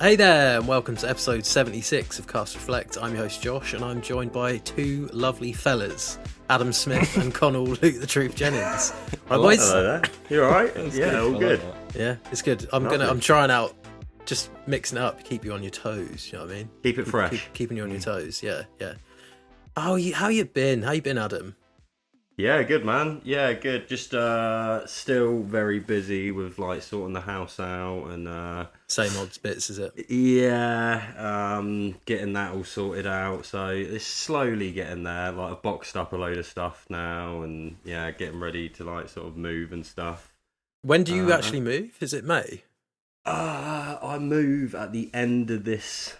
Hey there, and welcome to episode 76 of Cast Reflect. I'm your host Josh, and I'm joined by two lovely fellas, Adam Smith and Connell Luke the Truth Jennings. Right, boys? Hello there. You alright? Yeah, all good. Yeah, it's good. I'm trying out, just mixing it up, keep you on your toes. You know what I mean? Keep it fresh. Keeping you on your toes. Yeah. How you been? How you been, Adam? Yeah, good man. Yeah, good. Just still very busy with like sorting the house out and Same odds bits, is it? Yeah, getting that all sorted out. So it's slowly getting there. Like I've boxed up a load of stuff now, and yeah, getting ready to like sort of move and stuff. When do you actually move? Is it May? I move at the end of this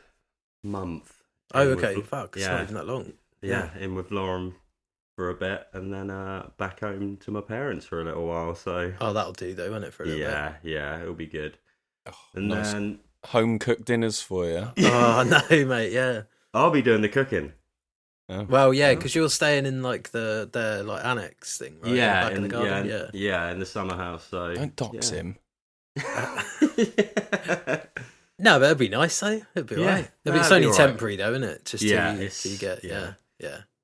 month. Oh, okay. Fuck, it's not even that long. Yeah, in with Lauren for a bit, and then back home to my parents for a little while. So that'll do though, won't it? For a little bit. Yeah, it'll be good. Oh, and nice. then Home cooked dinners for you. Oh no, mate. Yeah. I'll be doing the cooking. Oh. Well, yeah, because you're staying in like their like annex thing, right? Yeah, back in the garden. Yeah, in the summer house. So Don't dox him. No, but it'd be nice though. It'd be alright. It's only temporary though, isn't it? Just till you get yeah.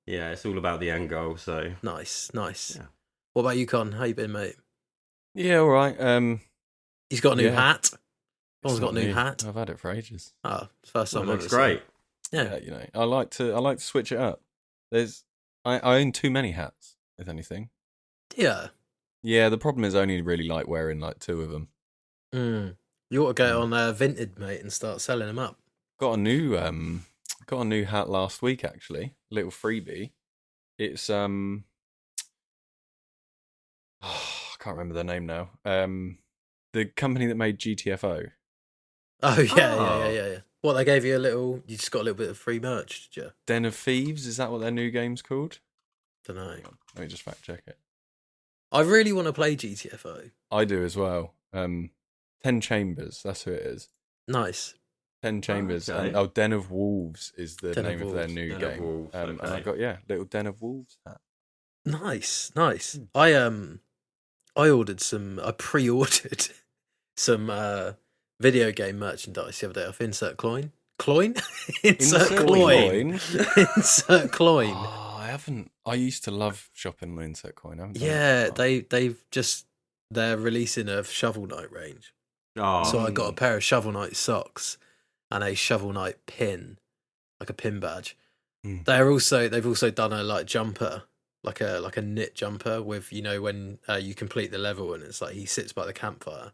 Yeah, it's all about the end goal. So nice. Yeah. What about you, Con? How you been, mate? Yeah, all right. He's got a new hat. Con's got a new hat. I've had it for ages. Oh, it's the first time. It looks great. Yeah, you know, I like to switch it up. I own too many hats, if anything. Yeah. Yeah, the problem is I only really like wearing like two of them. You ought to go on Vinted, mate, and start selling them up. Got a new hat last week actually. Little freebie. It's I can't remember their name now. The company that made GTFO. Oh yeah. What, they gave you you just got a little bit of free merch, did you? Den of Thieves, is that what their new game's called? Don't know. Let me just fact check it. I really want to play GTFO. I do as well. 10 Chambers, that's who it is. Nice. 10 Chambers. Okay. And Den of Wolves is the Den of name of their Wolves. new Den of game. Wolves, And okay. I got little Den of Wolves hat. Nice. I pre-ordered some video game merchandise the other day off Insert Coin. Insert Coin. Insert Coin. Oh, I haven't. I used to love shopping on Insert Coin. I haven't done Yeah, it. they're releasing a Shovel Knight range. Oh, So I got a pair of Shovel Knight socks and a Shovel Knight pin, like a pin badge. They've also done a like jumper, like a knit jumper with, you know, when you complete the level and it's like he sits by the campfire.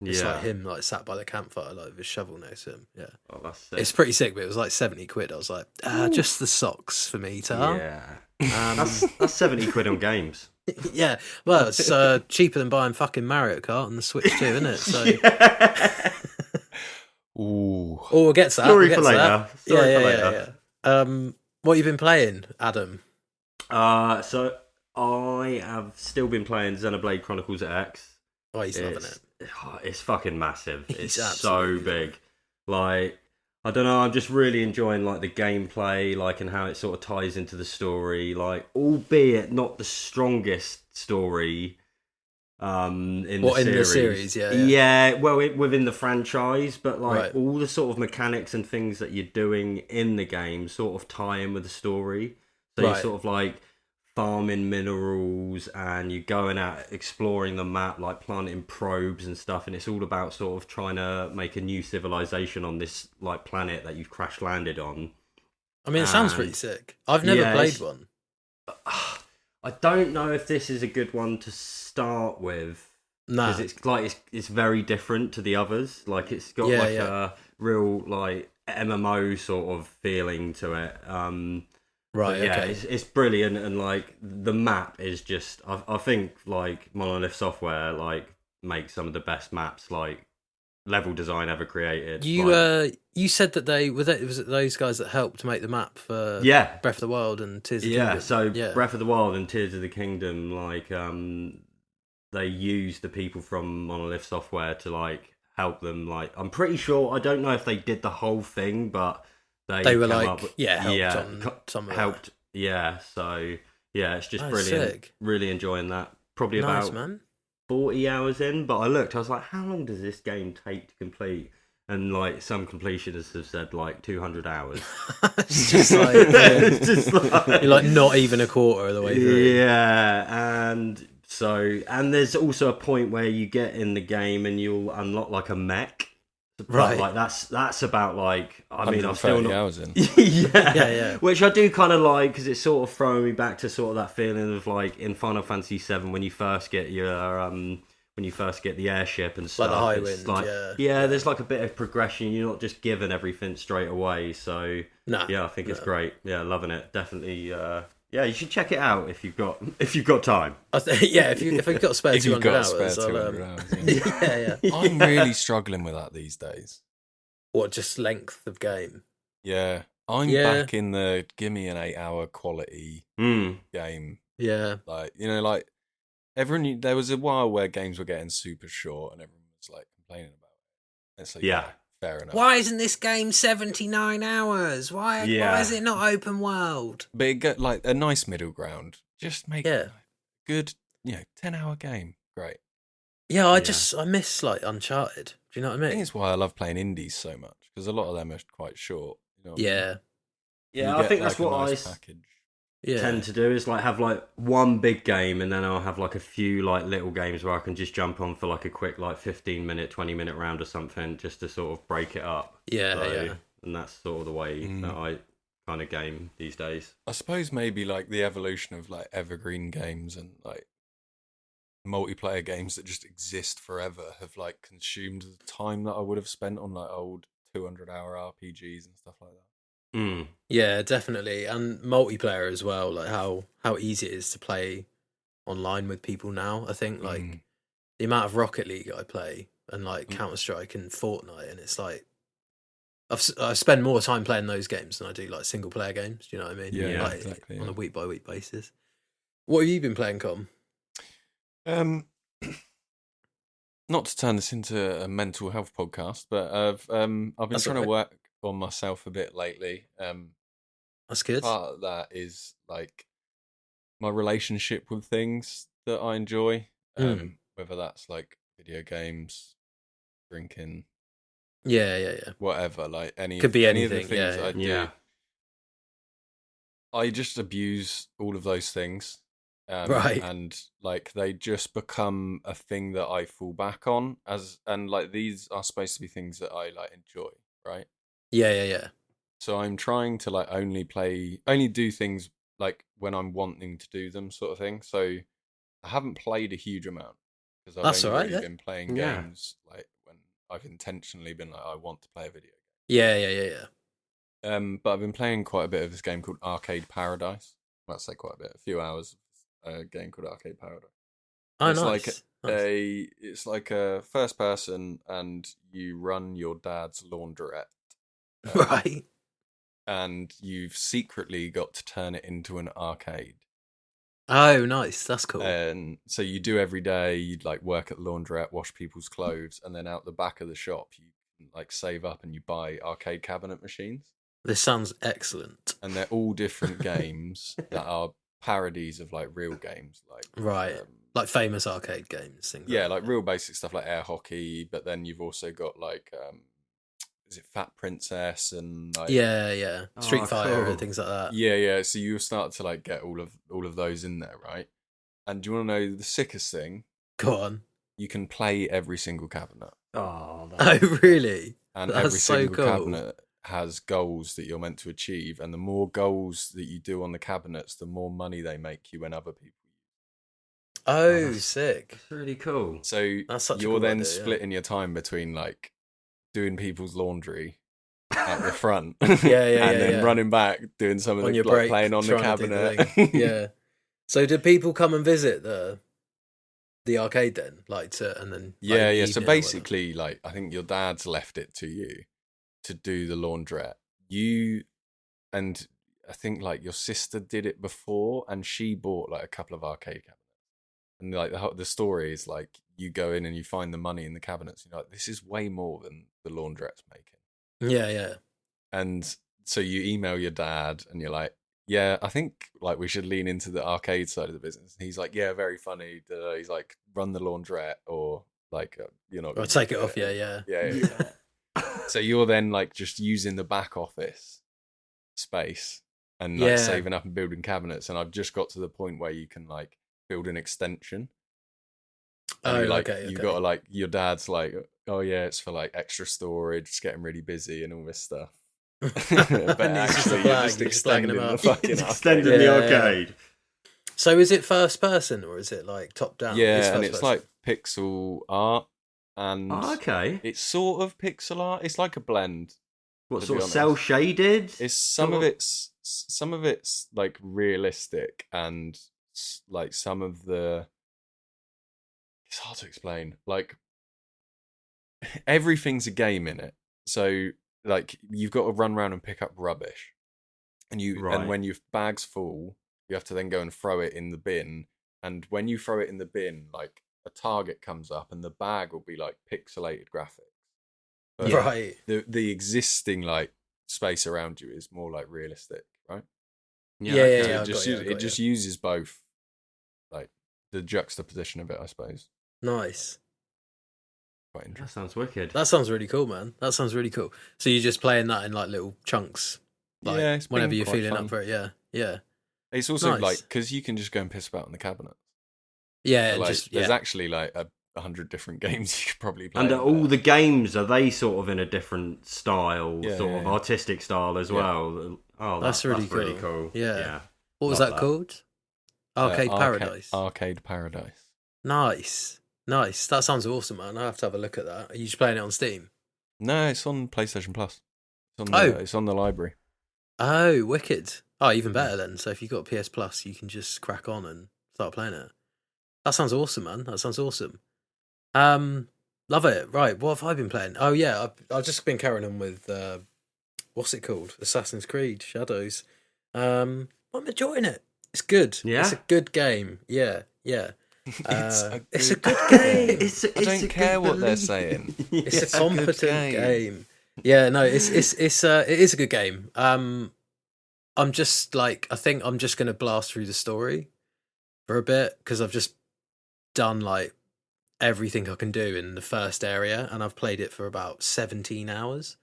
It's like him like sat by the campfire like with his shovel next to him. Yeah. Oh, that's sick. It's pretty sick, but it was like 70 quid. I was like, just the socks for me, Tar. Yeah. That's 70 quid on games. Yeah. Well, it's cheaper than buying fucking Mario Kart on the Switch too, isn't it? So Ooh. Oh, we'll get to that. Story for later. Yeah. What have you been playing, Adam? So I have still been playing Xenoblade Chronicles X. Oh, he's loving it. It's fucking massive. He's It's so absolutely big. Like, I don't know, I'm just really enjoying like the gameplay, like, and how it sort of ties into the story, like, albeit not the strongest story in the series. Yeah. Well, within the franchise, but like Right. all the sort of mechanics and things that you're doing in the game sort of tie in with the story. So you're Right. sort of like farming minerals and you're going out exploring the map, like planting probes and stuff, and it's all about sort of trying to make a new civilization on this like planet that you've crash landed on. I mean, it sounds pretty sick. I've never played one. I don't know if this is a good one to start with. Nah. Because it's like it's very different to the others. Like it's got a real like MMO sort of feeling to it. Right, yeah, okay. it's brilliant, and like the map is just I think like Monolith Software like makes some of the best maps, like level design ever created. You said that was it those guys that helped make the map for Breath of the Wild and Tears of the Kingdom? So Breath of the Wild and Tears of the Kingdom, like they used the people from Monolith Software to like help them. Like I'm pretty sure, I don't know if they did the whole thing, but they were came like, up with, helped on some of helped. Yeah, so yeah, it's just Oh, brilliant. sick. Really enjoying that. Probably Nice, about man. 40 hours in, but I was like, how long does this game take to complete? and like some completionists have said like 200 hours. It's just like, It's just like you're like not even a quarter of the way through. yeah, and there's also a point where you get in the game and you'll unlock like a mech. Right. Like that's about like I mean I've still 130 not hours in. Yeah. Which I do kind of like because it's sort of throwing me back to sort of that feeling of like in Final Fantasy VII when you first get your when you first get the airship and stuff. Like the high it's wind, like, yeah. there's like a bit of progression. You're not just given everything straight away. So Nah, yeah, I think it's great. Yeah, loving it. Definitely. Yeah, you should check it out if you've got time. Yeah, if you've got spare If you've 200 got a hours, spare 200 hours. yeah. I'm really struggling with that these days. What, just length of game? Yeah. I'm back in the gimme an 8-hour quality game. Yeah. Like, you know, like everyone, there was a while where games were getting super short and everyone was like complaining about it. It's like, yeah, fair enough. Why isn't this game 79 hours? Why is it not open world? But it get like a nice middle ground. Just make it good, 10-hour game. Great. Yeah, I miss like Uncharted. Do you know what I mean? I think it's why I love playing indies so much because a lot of them are quite short. You know what I mean? Yeah, I think that's what I tend to do is like have like one big game and then I'll have like a few like little games where I can just jump on for like a quick like 15-minute, 20-minute round or something just to sort of break it up. Yeah. And that's sort of the way that I kind of game these days. I suppose maybe like the evolution of like evergreen games and like multiplayer games that just exist forever have like consumed the time that I would have spent on like old 200-hour RPGs and stuff like that. Yeah, definitely, and multiplayer as well. Like how easy it is to play online with people now. I think like the amount of Rocket League I play and like Counter-Strike and Fortnite, and it's like I spend more time playing those games than I do like single player games. Do you know what I mean? Yeah, like, exactly. On a week by week basis. What have you been playing, Com? Not to turn this into a mental health podcast, but I've been trying to work on myself a bit lately. That's good. Part of that is like my relationship with things that I enjoy, whether that's like video games, drinking, whatever. Like any could be any anything. Of the things I do. Yeah. I just abuse all of those things. Right. And like they just become a thing that I fall back on and like these are supposed to be things that I like enjoy, right? Yeah. So I'm trying to like only do things like when I'm wanting to do them, sort of thing. So I haven't played a huge amount because I've only really been playing games like when I've intentionally been like I want to play a video game. Yeah. But I've been playing quite a bit of this game called Arcade Paradise. Well, I'd say quite a bit, a few hours. A game called Arcade Paradise. Oh, it's nice. It's like a first person, and you run your dad's laundrette, right? And you've secretly got to turn it into an arcade. Oh, nice. That's cool. And so you do every day. You'd like work at the laundrette, wash people's clothes, and then out the back of the shop, you can like save up and you buy arcade cabinet machines. This sounds excellent. And they're all different games that are parodies of like real games, like famous arcade games, things. Like real basic stuff like air hockey. But then you've also got like, is it Fat Princess and like Street Fighter and things like that. Yeah. So you start to like get all of those in there, right? And do you want to know the sickest thing? Go on. You can play every single cabinet. Oh, really? And every single cabinet has goals that you're meant to achieve, and the more goals that you do on the cabinets, the more money they make you when other people use. Oh, sick! That's really cool. So that's such you're a cool then idea, splitting your time between like doing people's laundry at the front, and then running back doing some of the like, playing on the cabinet. Yeah. So do people come and visit the arcade then, and then? Yeah. So basically, like I think your dad's left it to you to do the laundrette. And I think like your sister did it before, and she bought like a couple of arcade cabinets. And like the story is like you go in and you find the money in the cabinets. And you're like, this is way more than the laundrette's making. Yeah. And so you email your dad, and you're like, yeah, I think like we should lean into the arcade side of the business. And he's like, yeah, very funny. He's like, run the laundrette, or like you're not. Or take it off. Yeah. So you're then like just using the back office space and like saving up and building cabinets. And I've just got to the point where you can like build an extension. And you got to like, your dad's like, oh yeah, it's for like extra storage, it's getting really busy and all this stuff. But actually, you're just extending the fucking extending the arcade. So is it first person or is it like top down? Yeah, and it's like pixel art, and it's sort of pixel art. It's like a blend. What sort of cell shaded? It's some of it's like realistic, and like some of the. It's hard to explain. Like everything's a game in it, so like you've got to run around and pick up rubbish, and and when your bag's full, you have to then go and throw it in the bin. And when you throw it in the bin, like a target comes up, and the bag will be like pixelated graphics. But right. The existing like space around you is more like realistic, right? Yeah. It just uses both, like the juxtaposition of it, I suppose. Nice. Quite interesting. That sounds wicked. That sounds really cool, man. That sounds really cool. So you're just playing that in like little chunks, like whenever you're feeling up for it. Yeah. It's also like because you can just go and piss about in the cabinet. Yeah, like, there's actually like 100 different games you could probably play. And all the games, are they sort of in a different style, of artistic style as well? Oh, that's really cool. Yeah. What was that called? Arcade Paradise. Arcade Paradise. Nice. That sounds awesome, man. I have to have a look at that. Are you just playing it on Steam? No, it's on PlayStation Plus. It's on the library. Oh, wicked. Oh, even better then. So if you've got PS Plus, you can just crack on and start playing it. That sounds awesome, man. That sounds awesome. Love it. Right, what have I been playing? Oh yeah, I've just been carrying on with what's it called? Assassin's Creed Shadows. I'm enjoying it. It's good. Yeah, it's a good game. Yeah. It's a good game. I don't care what they're saying. It's a competent game. Yeah, no, it is a good game. I'm just like, I think I'm just gonna blast through the story for a bit because I've just done like everything I can do in the first area, and I've played it for about 17 hours.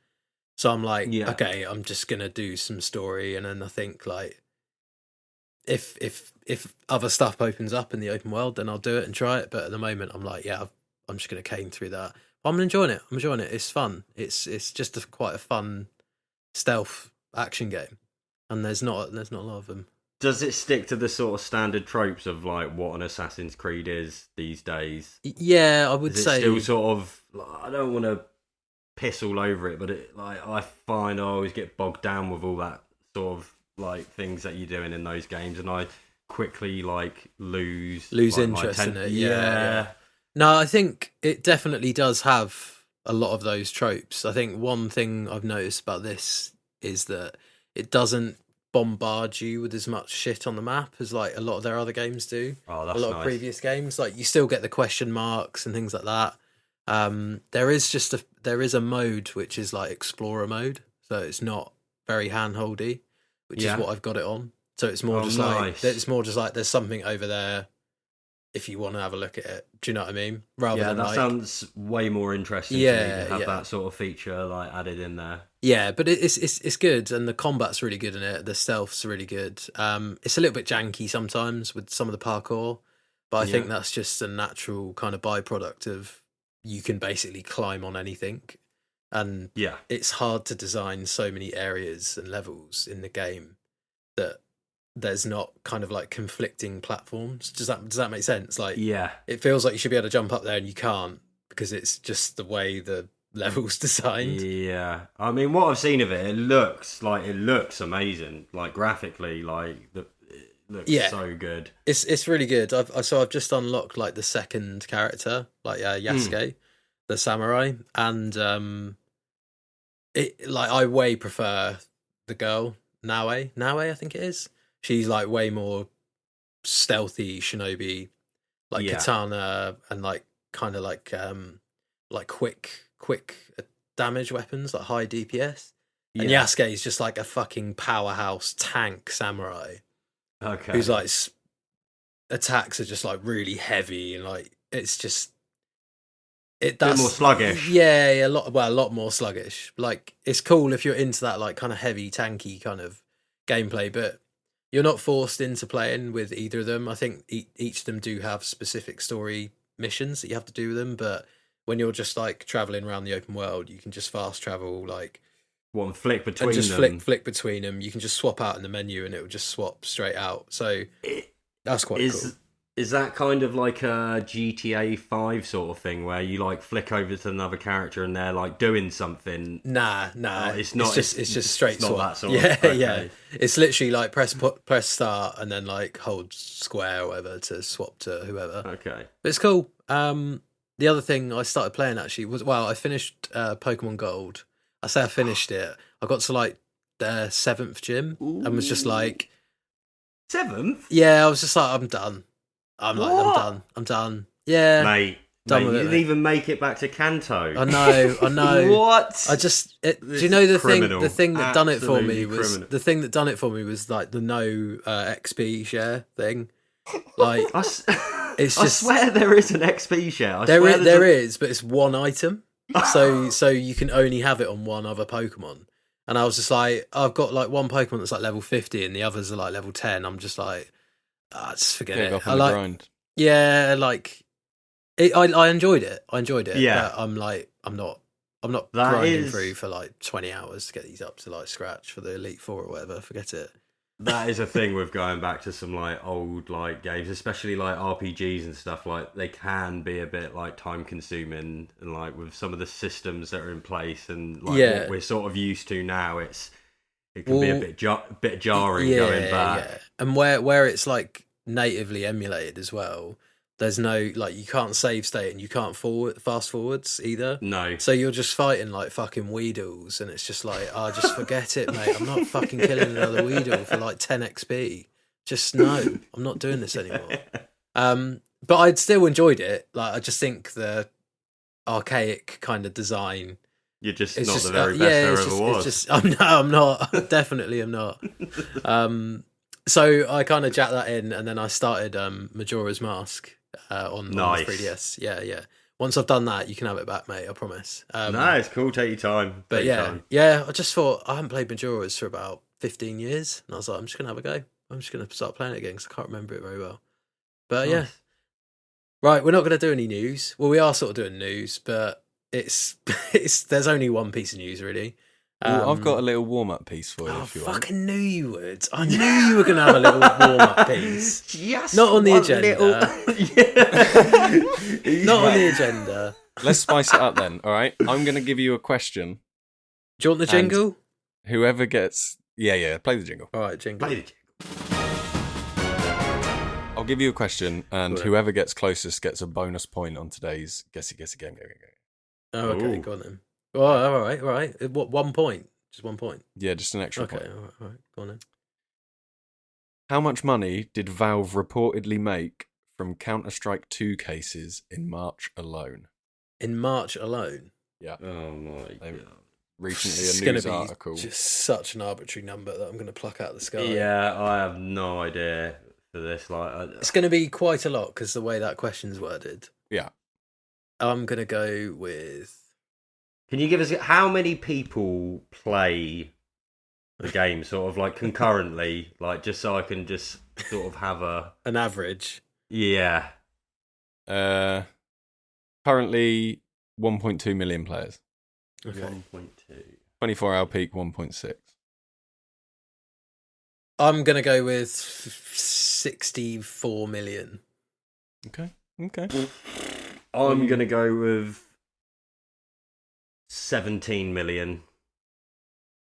So I'm like, okay, I'm just gonna do some story, and then I think like, if other stuff opens up in the open world, then I'll do it and try it. But at the moment, I'm like, I'm just gonna cane through that. But I'm enjoying it. It's fun. It's just quite a fun stealth action game, and there's not a lot of them. Does it stick to the sort of standard tropes of like what an Assassin's Creed is these days? Yeah, I would say still sort of. I don't want to piss all over it, but I find I always get bogged down with all that sort of like things that you're doing in those games, and I quickly like lose like, interest in it. Yeah. No, I think it definitely does have a lot of those tropes. I think one thing I've noticed about this is that it doesn't bombard you with as much shit on the map as like a lot of their other games do. Oh, that's a lot of previous games, like you still get the question marks and things like that. There is a mode which is like explorer mode, so it's not very handholdy, which is what I've got it on. So it's more like there's something over there if you want to have a look at it. Do you know what I mean? Rather than that sounds way more interesting to me to have that sort of feature like added in there. Yeah, but it's good, and the combat's really good in it. The stealth's really good. It's a little bit janky sometimes with some of the parkour, but I think that's just a natural kind of byproduct of you can basically climb on anything, and it's hard to design so many areas and levels in the game that there's not kind of like conflicting platforms. Does that make sense? Like, it feels like you should be able to jump up there and you can't because it's just the way the level's designed. Yeah, I mean, what I've seen of it, it looks amazing. Like graphically, like it looks so good. It's really good. I've just unlocked like the second character, like Yasuke, the samurai, and I way prefer the girl Naue, I think it is. She's like way more stealthy shinobi, like katana, and like kind of like quick damage weapons, like high DPS. And Yasuke is just like a fucking powerhouse tank samurai. Okay. Who's like attacks are just like really heavy, and like it's just It bit does more sluggish. Yeah, a lot more sluggish. Like, it's cool if you're into that like kind of heavy, tanky kind of gameplay, but you're not forced into playing with either of them. I think each of them do have specific story missions that you have to do with them, but when you're just like traveling around the open world, you can just fast travel like One flick between and just them. flick between them. You can just swap out in the menu, and it will just swap straight out. So that's quite cool. Is that kind of like a GTA 5 sort of thing where you like flick over to another character and they're like doing something? Nah. It's not. It's just straight it's not swap. that sort Yeah, of, okay. yeah. It's literally like press start and then like hold square or whatever to swap to whoever. Okay. But it's cool. The other thing I started playing actually was, I finished Pokemon Gold. I say I finished it. I got to like the 7th gym and was just like 7th? Yeah, I was just like, I'm done. I'm done. Yeah. Mate, Done you with it, didn't mate. even make it back to Kanto. I know. What? I just do This you know is the criminal. thing that done it for me Absolutely was criminal. the thing that done it for me was like the no XP share thing. Like it's I just swear there is an XP share. there is, but it's one item. So you can only have it on one other Pokemon. And I was just like, I've got like one Pokemon that's like level 50 and the others are like level 10. I'm just like, just forget Gave it. up on the grind. Yeah, like I enjoyed it. Yeah. But I'm not That grinding is- through for like 20 hours to get these up to like scratch for the Elite Four or whatever. Forget it. That is a thing with going back to some like old like games, especially like RPGs and stuff. Like they can be a bit like time consuming, and like with some of the systems that are in place and like Yeah. what we're sort of used to now, it can be a bit jarring going back. Yeah. And where it's like natively emulated as well, there's no like you can't save state and you can't fast forwards either. No. So you're just fighting like fucking Weedles, and it's just like, just forget it, mate. I'm not fucking killing another Weedle for like 10 XP. Just no, I'm not doing this anymore. But I'd still enjoyed it. Like I just think the archaic kind of design. You're just It's not just the very best there it's ever just, was. It's just I'm not. Definitely am not. So I kind of jacked that in, and then I started Majora's Mask on the Nice. 3DS. Yeah. Once I've done that, you can have it back, mate. I promise. No, it's cool. Take your time. But Take your yeah, time. yeah. I just thought I haven't played Majora's for about 15 years, and I was like, I'm just gonna have a go. I'm just gonna start playing it again because I can't remember it very well. But yeah, Nice. right. We're not gonna do any news. Well, we are sort of doing news, but it's there's only one piece of news really. Well, I've got a little warm-up piece for you I if you want. fucking knew you would. I knew you were going to have a little warm-up piece. Just Not on the one agenda. little- Not on the agenda. Let's spice it up then, all right? I'm going to give you a question. Do you want the And- jingle? Whoever gets... Yeah, play the jingle. All right, jingle. Play the I'll give you a question, and Right. whoever gets closest gets a bonus point on today's guessy-guessy game. Oh, okay, Ooh. go on then. Oh, all right. What, 1 point? Just 1 point. Yeah, just an extra Okay, point. all right. Go on then. How much money did Valve reportedly make from Counter-Strike 2 cases in March alone? In March alone, Oh my They- god. Recently, it's a going news to be article. just such an arbitrary number that I'm going to pluck out of the sky. Yeah, I have no idea for this. Like, It's going to be quite a lot because the way that question's worded. Yeah. I'm going to go with... can you give us how many people play the game, sort of like concurrently, like just so I can just sort of have a an average. yeah. Currently, 1.2 million players. Okay. 1.2. 24-hour peak, 1.6. I'm going to go with 64 million. Okay. I'm gonna go with 17 million.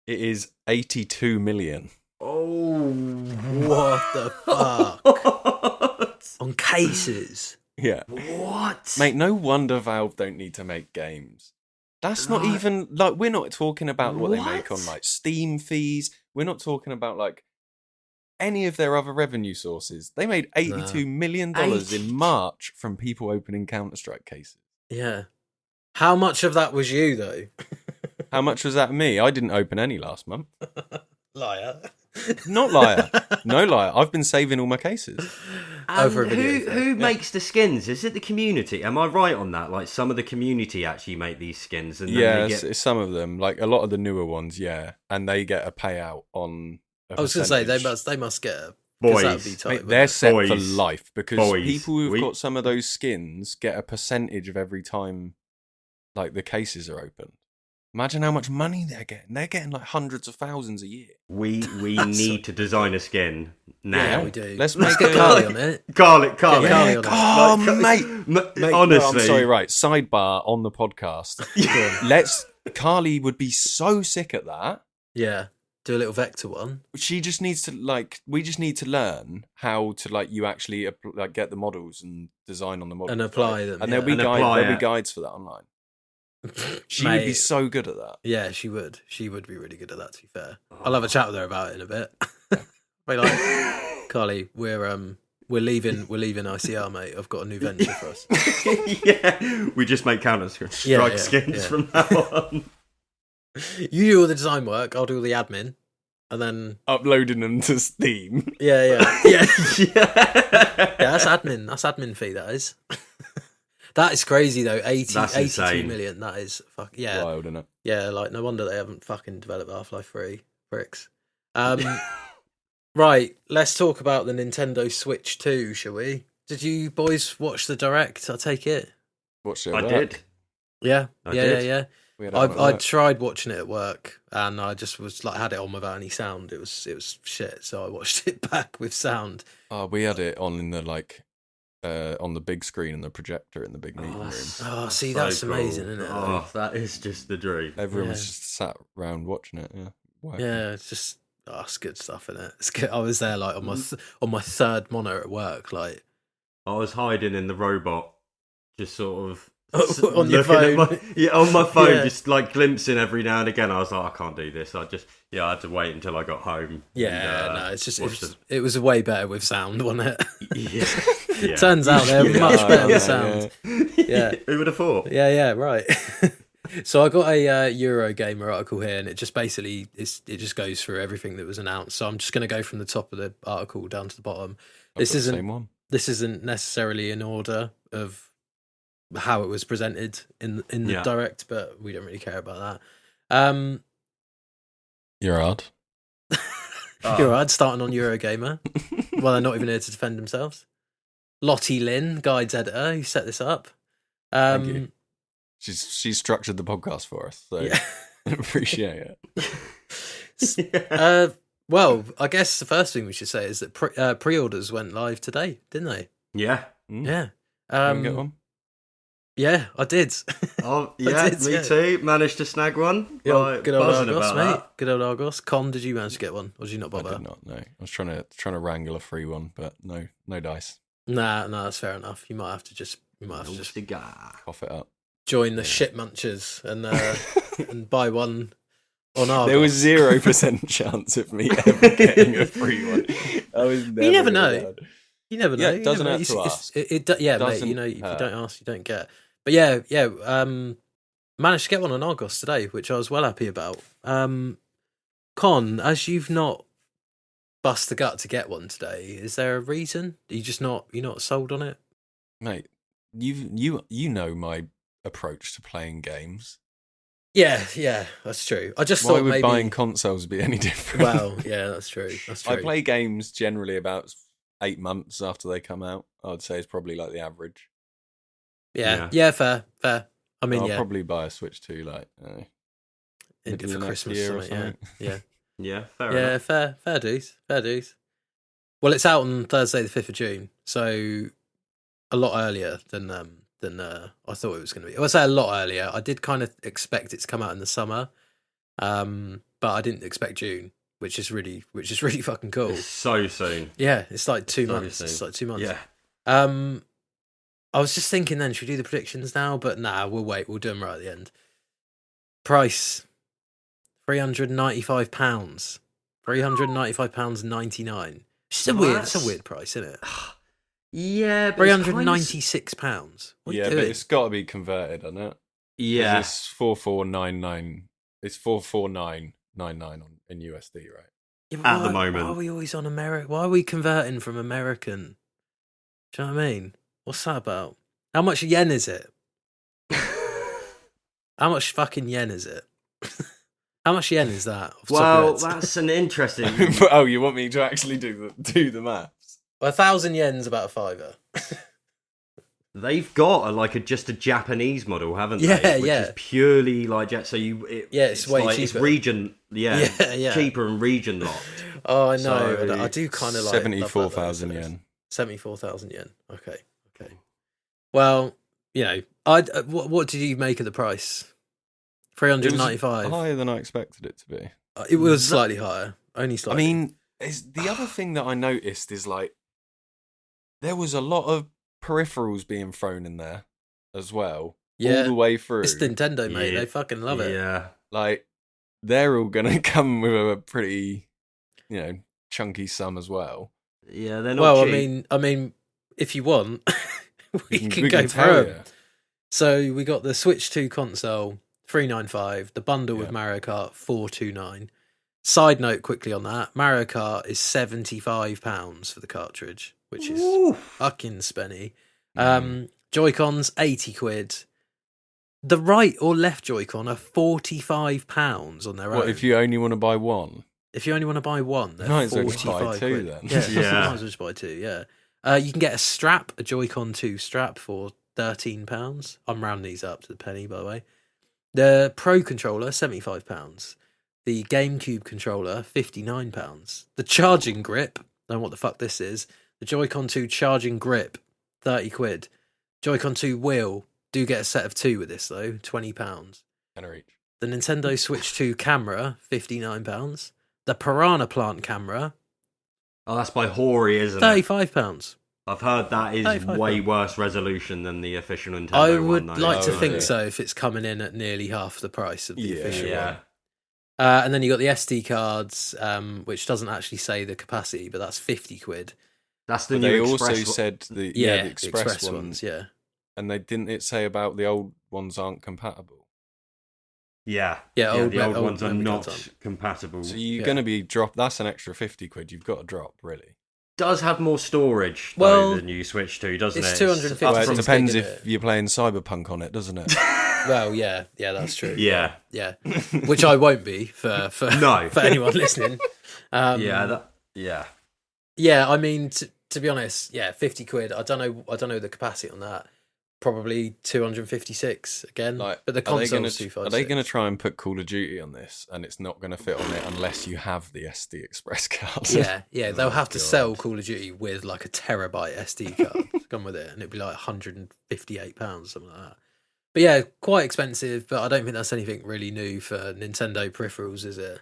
It is 82 million. Oh, What the fuck? What? On cases. Yeah. What? Mate, no wonder Valve don't need to make games. That's not Right. even, like, we're not talking about what they make on, What? like, Steam fees. We're not talking about, like, any of their other revenue sources. They made $82 million in March from people opening Counter-Strike cases. Yeah. How much of that was you, though? How much was that me? I didn't open any last month. Liar. Not liar. No liar. I've been saving all my cases. over a And video. who makes the skins? Is it the community? Am I right on that? Like some of the community actually make these skins, and then Yeah, they get... it's some of them, like a lot of the newer ones, yeah, and they get a payout on. I was going to say they must get a 'cause that'd be Boys, tight, Mate, wouldn't they're it? set for Boys. life because Boys. people who've We- got some of those skins get a percentage of every time, like the cases are opened. Imagine how much money they're getting. They're getting like hundreds of thousands a year. we That's need to design a skin now. Yeah, we do. Let's Let's make get a- Carly on it. Carly. Get Carly on it. Oh, Like, mate, honestly, no, I'm sorry. Right, sidebar on the podcast. Carly would be so sick at that. Yeah, do a little vector one. She just needs to we just need to learn how to you actually get the models and design on the models And apply them, and yeah. there'll be guides for that online. She would be Mate, so good at that. yeah, she would. She would be really good at that. To be fair, I'll have a chat with her about it in a bit. Be like, Carly, we're leaving ICR, mate. I've got a new venture for us. yeah, we just make Counter Strike skins from now on. You do all the design work. I'll do all the admin, and then Uploading them to Steam. yeah. yeah. That's admin. That's admin fee. That is. That is crazy though. 82 insane. million. That is yeah. Wild, isn't it? Yeah, like no wonder they haven't fucking developed Half-Life 3 bricks. Right, let's talk about the Nintendo Switch 2, shall we? Did you boys watch the Direct? I take it. Watch it. I did. Yeah, I did. yeah. We had it on at I work. tried watching it at work, and I just was like had it on without any sound. It was shit. So I watched it back with sound. We had it on in the on the big screen and the projector in the big meeting room. Oh, see, So that's cool. amazing, isn't it? Oh, that is just the dream. Everyone Yeah. was just sat around watching it. Yeah. Wow. Yeah, it's just it's good stuff, isn't it? It's good. I was there like on my third monitor at work, like I was hiding in the robot, just sort of on your looking at phone. on my phone, Yeah. just like glimpsing every now and again. I was like, I can't do this. I had to wait until I got home. Yeah, and, no, it's just watch it was way better with sound, wasn't Yeah. Yeah. Turns out they're Yeah. much better Yeah. with sound. Yeah. Who would have thought? Yeah, right. So I got a Eurogamer article here, and it just basically it just goes through everything that was announced. So I'm just going to go from the top of the article down to the bottom. I've got the same one. This isn't necessarily in order of how it was presented in the Yeah. Direct, but we don't really care about that. You're hard. You're right, starting on Eurogamer. Well, they're not even here to defend themselves. Lottie Lynn, Guides editor, who set this up. Thank you. She's structured the podcast for us, so Yeah. appreciate Yeah. Well, I guess the first thing we should say is that pre-orders went live today, didn't they? Yeah. it. Yeah. Can we get one? Yeah, I did. Oh, yeah, did, me yeah. too. Managed to snag one. Yeah, Right, good old buzzing Argos, about mate. that. Good old Argos. Con, did you manage to get one, or did you not I bother? did not. No, I was trying to wrangle a free one, but no dice. Nah, that's fair enough. You might have to just Cigar. Cough it up. join the shit munchers and buy one on Argos. There was 0% chance of me ever getting a free one. I was never never gonna know. allowed. You never know. Yeah, You it doesn't never know. hurt to It's- ask. yeah, mate. Doesn't You know, if you hurt. don't ask, you don't get. But yeah. Managed to get one on Argos today, which I was well happy about. Con, as you've not bust the gut to get one today, is there a reason? Are you just you're not sold on it? Mate, you know my approach to playing games. Yeah, that's true. I just Why thought would maybe. buying consoles be any different? Well, yeah, that's true. That's true. I play games generally about 8 months after they come out. I would say it's probably like the average. Yeah, fair. I mean, I'll yeah, probably buy a Switch 2 middle for of next Christmas year or or something. Yeah. Yeah, fair Yeah, enough. fair dues. Well, it's out on Thursday, the 5th of June, so a lot earlier than I thought it was going to be. I would say a lot earlier. I did kind of expect it to come out in the summer, but I didn't expect June, which is really fucking cool. It's so soon. Yeah, it's like 2 So months. soon. It's like 2 months. Yeah. I was just thinking then, should we do the predictions now? But nah, we'll wait. We'll do them right at the end. Price. £395. £395.99. It's a weird price, isn't it? Yeah, but it's kind of- £396. What are Yeah, you but doing? it's got to be converted, hasn't it? 'Cause Yeah. It's 4499. It's 44999 in USD, right? Yeah, but at the why moment. are we always on America? Why are we converting from American? Do you know what I mean? What's that about? How much yen is it? How much fucking yen is it? How much yen is that? off the top of your Well, heads? that's an interesting. Oh, you want me to actually do the maths? 1,000 yen's about a fiver. They've got just a Japanese model, haven't Yeah, they? Which yeah. is purely like so it's way like, it's cheaper. region, Yeah. cheaper and region locked. Oh, I know. So, I do kind of like 74,000 yen. 74,000 yen. Okay. Well, what did you make of the price? 395. Higher than I expected it to be. It was slightly higher, only slightly. I mean, the other thing that I noticed is like there was a lot of peripherals being thrown in there as well, all the way through. It's Nintendo, mate. Yeah. They fucking love it. Yeah. Like they're all gonna come with a pretty, chunky sum as well. Yeah, they're not Well, cheap. I mean, if you want, we can We go can tell through you. them. So we got the Switch 2 console, 395. The bundle with Yeah. Mario Kart, 429. Side note quickly on that: Mario Kart is £75 for the cartridge, which is fucking spenny. Joy-Cons, 80 quid. The right or left Joy-Con are £45 on their own. What if you only want to buy one? If you only want to buy one, they're Might as well just 45 buy two quid. then. Yeah, Yeah. might as well just buy two, yeah. You can get a strap, a Joy-Con 2 strap for £13. I'm rounding these up to the penny, by the way. The Pro controller, £75. The GameCube controller, £59. The charging grip, I don't know what the fuck this is. The Joy-Con 2 charging grip, 30 quid. Joy-Con 2 wheel, do get a set of two with this though, £20. Tenner each. The Nintendo Switch 2 camera, £59. The Piranha Plant camera, Oh, that's by Hori, isn't it? £35. I've heard that is £35. way worse resolution than the official Nintendo I would one. though. like to Oh, think really? so if it's coming in at nearly half the price of the Yeah. official Yeah. one. And then you got the SD cards, which doesn't actually say the capacity, but that's 50 quid. That's the But new they Express also one. said the Yeah, Express ones, ones, yeah. and they didn't it say about the old ones aren't compatible. Yeah. Yeah, old the old old ones are memory not cards compatible. So you're Yeah. going to be that's an extra 50 quid you've got to drop, really. Does have more storage, Well, though, the new Switch 2, doesn't it's it? 250 Well, Up it from depends big, if innit? you're playing Cyberpunk on it, doesn't it? Well, yeah, that's true. Yeah. Yeah. Which I won't be for No. for anyone listening. Yeah. Yeah, I mean, to be honest, 50 quid. I don't know the capacity on that. Probably 256 again. Like, but the are they console's gonna 256. Are they going to try and put Call of Duty on this, and it's not going to fit on it unless you have the SD Express card? Yeah, they'll have to God. sell Call of Duty with like a terabyte SD card to come with it, and it'd be like £158, something like that. But yeah, quite expensive, but I don't think that's anything really new for Nintendo peripherals, is it?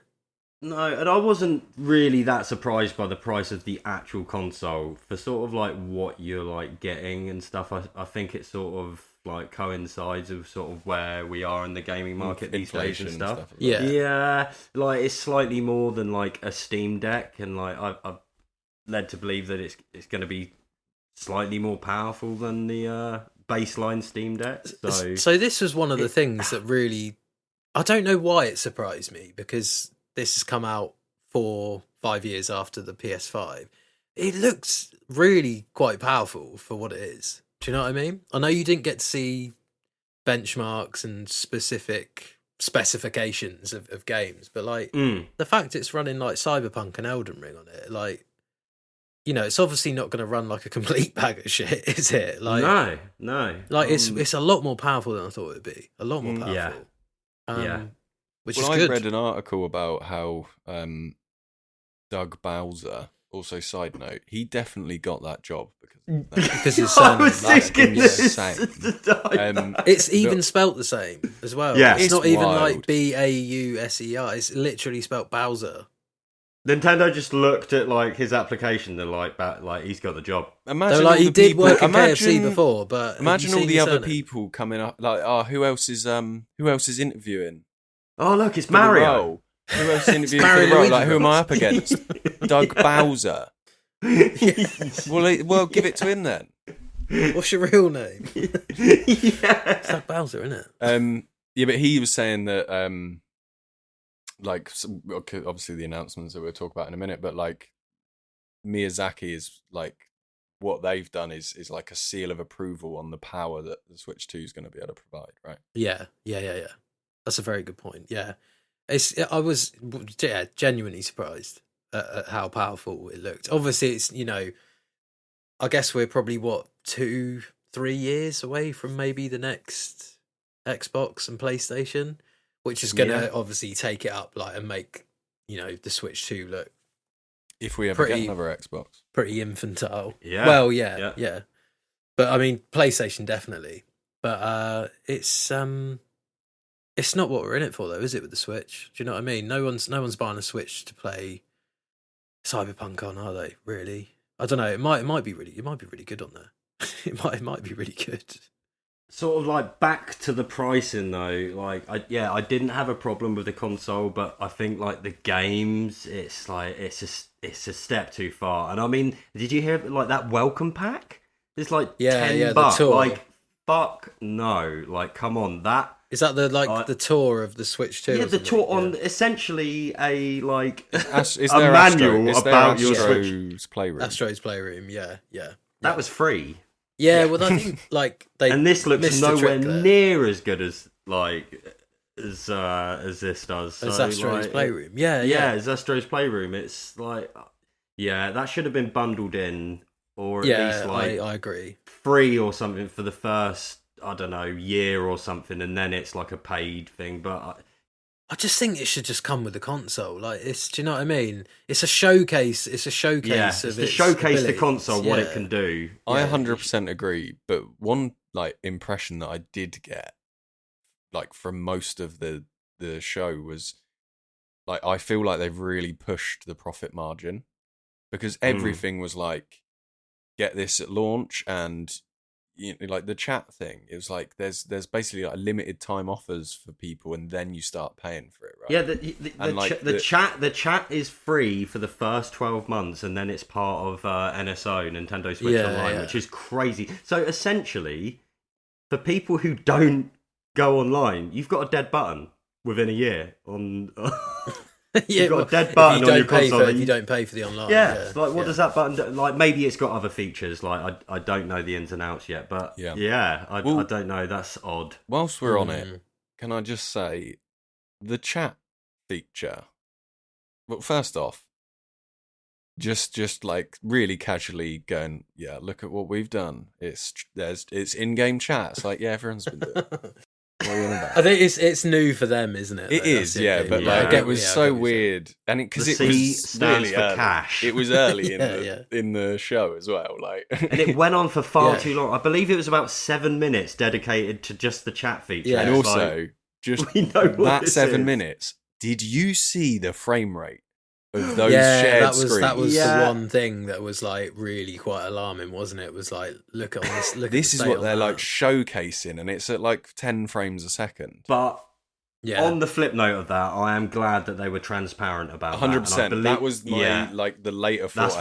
No, and I wasn't really that surprised by the price of the actual console for sort of like what you're like getting and stuff. I think it sort of like coincides with sort of where we are in the gaming market these days and stuff. like that. Yeah. Yeah, like it's slightly more than like a Steam Deck, and like I've led to believe that it's going to be slightly more powerful than the baseline Steam Deck. So this was one of the things that really, I don't know why it surprised me, because this has come out 4-5 years after the PS5. It looks really quite powerful for what it is. Do you know what I mean? I know you didn't get to see benchmarks and specific specifications of games, but like the fact it's running like Cyberpunk and Elden Ring on it, like, it's obviously not going to run like a complete bag of shit, is it? Like, no. like it's a lot more powerful than I thought it would be. A lot more powerful. Yeah. Which Well, is good. I read an article about how Doug Bowser, also side note, he definitely got that job Because his I was surname, thinking that's this. insane. it's even spelt the same as well. Yeah. It's It's not even wild. like Bausei. It's literally spelt Bowser. Nintendo just looked at like his application and like he's got the job. Imagine They're like, all he the did people- work at imagine- KFC before, but have Imagine you all seen the his other surname? people coming up. Like, who else is interviewing? Oh look, it's for the Mario. role? Who else is interviewing for Mario the role? Luigi Like, who am I Bros. up against? Doug Bowser. Well, give it to him then. What's your real name? It's Yeah. like Bowser, isn't it? Yeah, but he was saying that, obviously the announcements that we'll talk about in a minute, but like Miyazaki is like what they've done is like a seal of approval on the power that the Switch 2 is going to be able to provide, right? Yeah. That's a very good point. Yeah, I was genuinely surprised at how powerful it looked. Obviously, it's I guess we're probably 2-3 years away from maybe the next Xbox and PlayStation, which is gonna obviously take it up and make the Switch 2 look If we ever get another Xbox, pretty infantile. Yeah. Well, yeah. But I mean, PlayStation definitely. But it's not what we're in it for, though, is it? With the Switch, do you know what I mean? No one's buying a Switch to play Cyberpunk on, are they? Really? I don't know. It might be really good on there. it might be really good. Sort of like back to the pricing though. I didn't have a problem with the console, but I think like the games, it's a step too far. And I mean, did you hear like that welcome pack? It's like $10. The tour. Like, fuck no. Like, come on, that. Is that the tour of the Switch 2? Yeah, the tour on essentially a is a there manual about your Astro's Switch. Playroom? Astro's Playroom, yeah. That was free. Yeah, well, I think they and this looks missed the nowhere trick there. near as good as this does. As So, Astro's like, Playroom, as Astro's Playroom. It's like, that should have been bundled in, or at least I agree, free or something for the first, I don't know, year or something, and then it's like a paid thing. But I just think it should just come with the console. Do you know what I mean? It's a showcase. It's a showcase of to showcase the abilities. console what it can do. I 100% agree, but one impression that I did get from most of the show was I feel like they've really pushed the profit margin, because everything was get this at launch, and the chat thing, it was there's basically limited time offers for people, and then you start paying for it, right? Yeah, the chat is free for the first 12 months, and then it's part of NSO, Nintendo Switch Online, which is crazy. So essentially, for people who don't go online, you've got a dead button within a year on. You've got a dead button on your console. If you don't pay for the online. What does that button do? Maybe it's got other features. I don't know the ins and outs yet, but I don't know. That's odd. Whilst we're on it, can I just say the chat feature? Well, first off, just really casually going, look at what we've done. It's in-game chat. It's everyone's been doing it. I think it's new for them, isn't it? It is, but it was so weird, and because it was stands for cash. It was early in the show as well, and it went on for far too long. I believe it was about 7 minutes dedicated to just the chat feature. Yeah, and also we know that 7 minutes. Did you see the frame rate of those shared screens? That was the one thing that was really quite alarming, wasn't it? It was look at all this. This is what they're showcasing, and it's at 10 frames a second. But on the flip note of that, I am glad that they were transparent about 100%. That was my the later thought.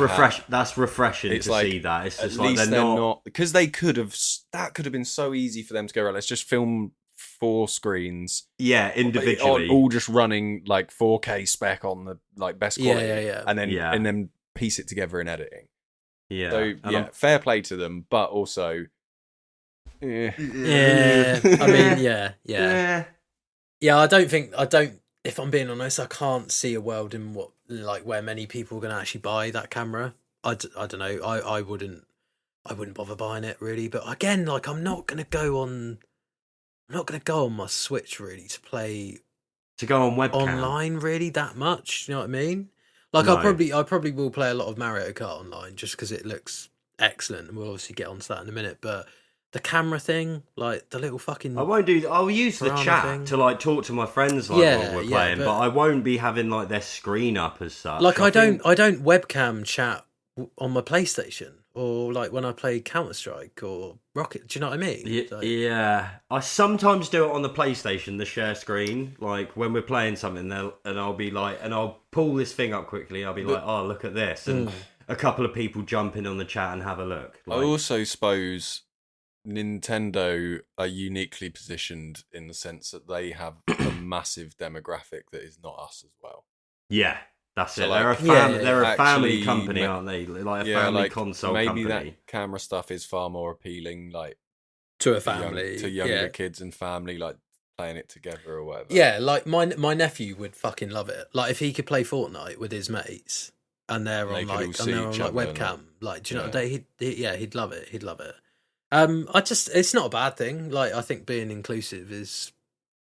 That's refreshing to see that. It's just at least they're not, because they could have. That could have been so easy for them to go, right, let's just film 4 screens, individually, all just running 4K spec on the best quality, and then piece it together in editing. So fair play to them, but also, I mean, I don't. If I'm being honest, I can't see a world in where many people are going to actually buy that camera. I don't know. I wouldn't bother buying it really. But again, I'm not going to go on my Switch really to go on webcam online really that much. You know what I mean? No. I probably will play a lot of Mario Kart online just because it looks excellent, and we'll obviously get onto that in a minute. But the camera thing, the little fucking, I'll use the chat thing to talk to my friends while we're playing, but I won't be having their screen up as such. I don't webcam chat on my PlayStation, or when I play Counter-Strike or Rocket. Do you know what I mean? I sometimes do it on the PlayStation, the share screen, when we're playing something, and I'll be and I'll pull this thing up quickly. I'll be oh, look at this, and a couple of people jump in on the chat and have a look. I also suppose Nintendo are uniquely positioned in the sense that they have a massive demographic that is not us as well. Yeah. That's So, it. like, They're a family actually, company, aren't they? Like a family console maybe company. that camera stuff is far more appealing, like to a to family, younger kids and family, like playing it together or whatever. Yeah, like my nephew would fucking love it. Like if he could play Fortnite with his mates and they're They on could all like see each other webcam, like do you know? yeah. He'd love it. He'd love it. It's not a bad thing. Like I think being inclusive is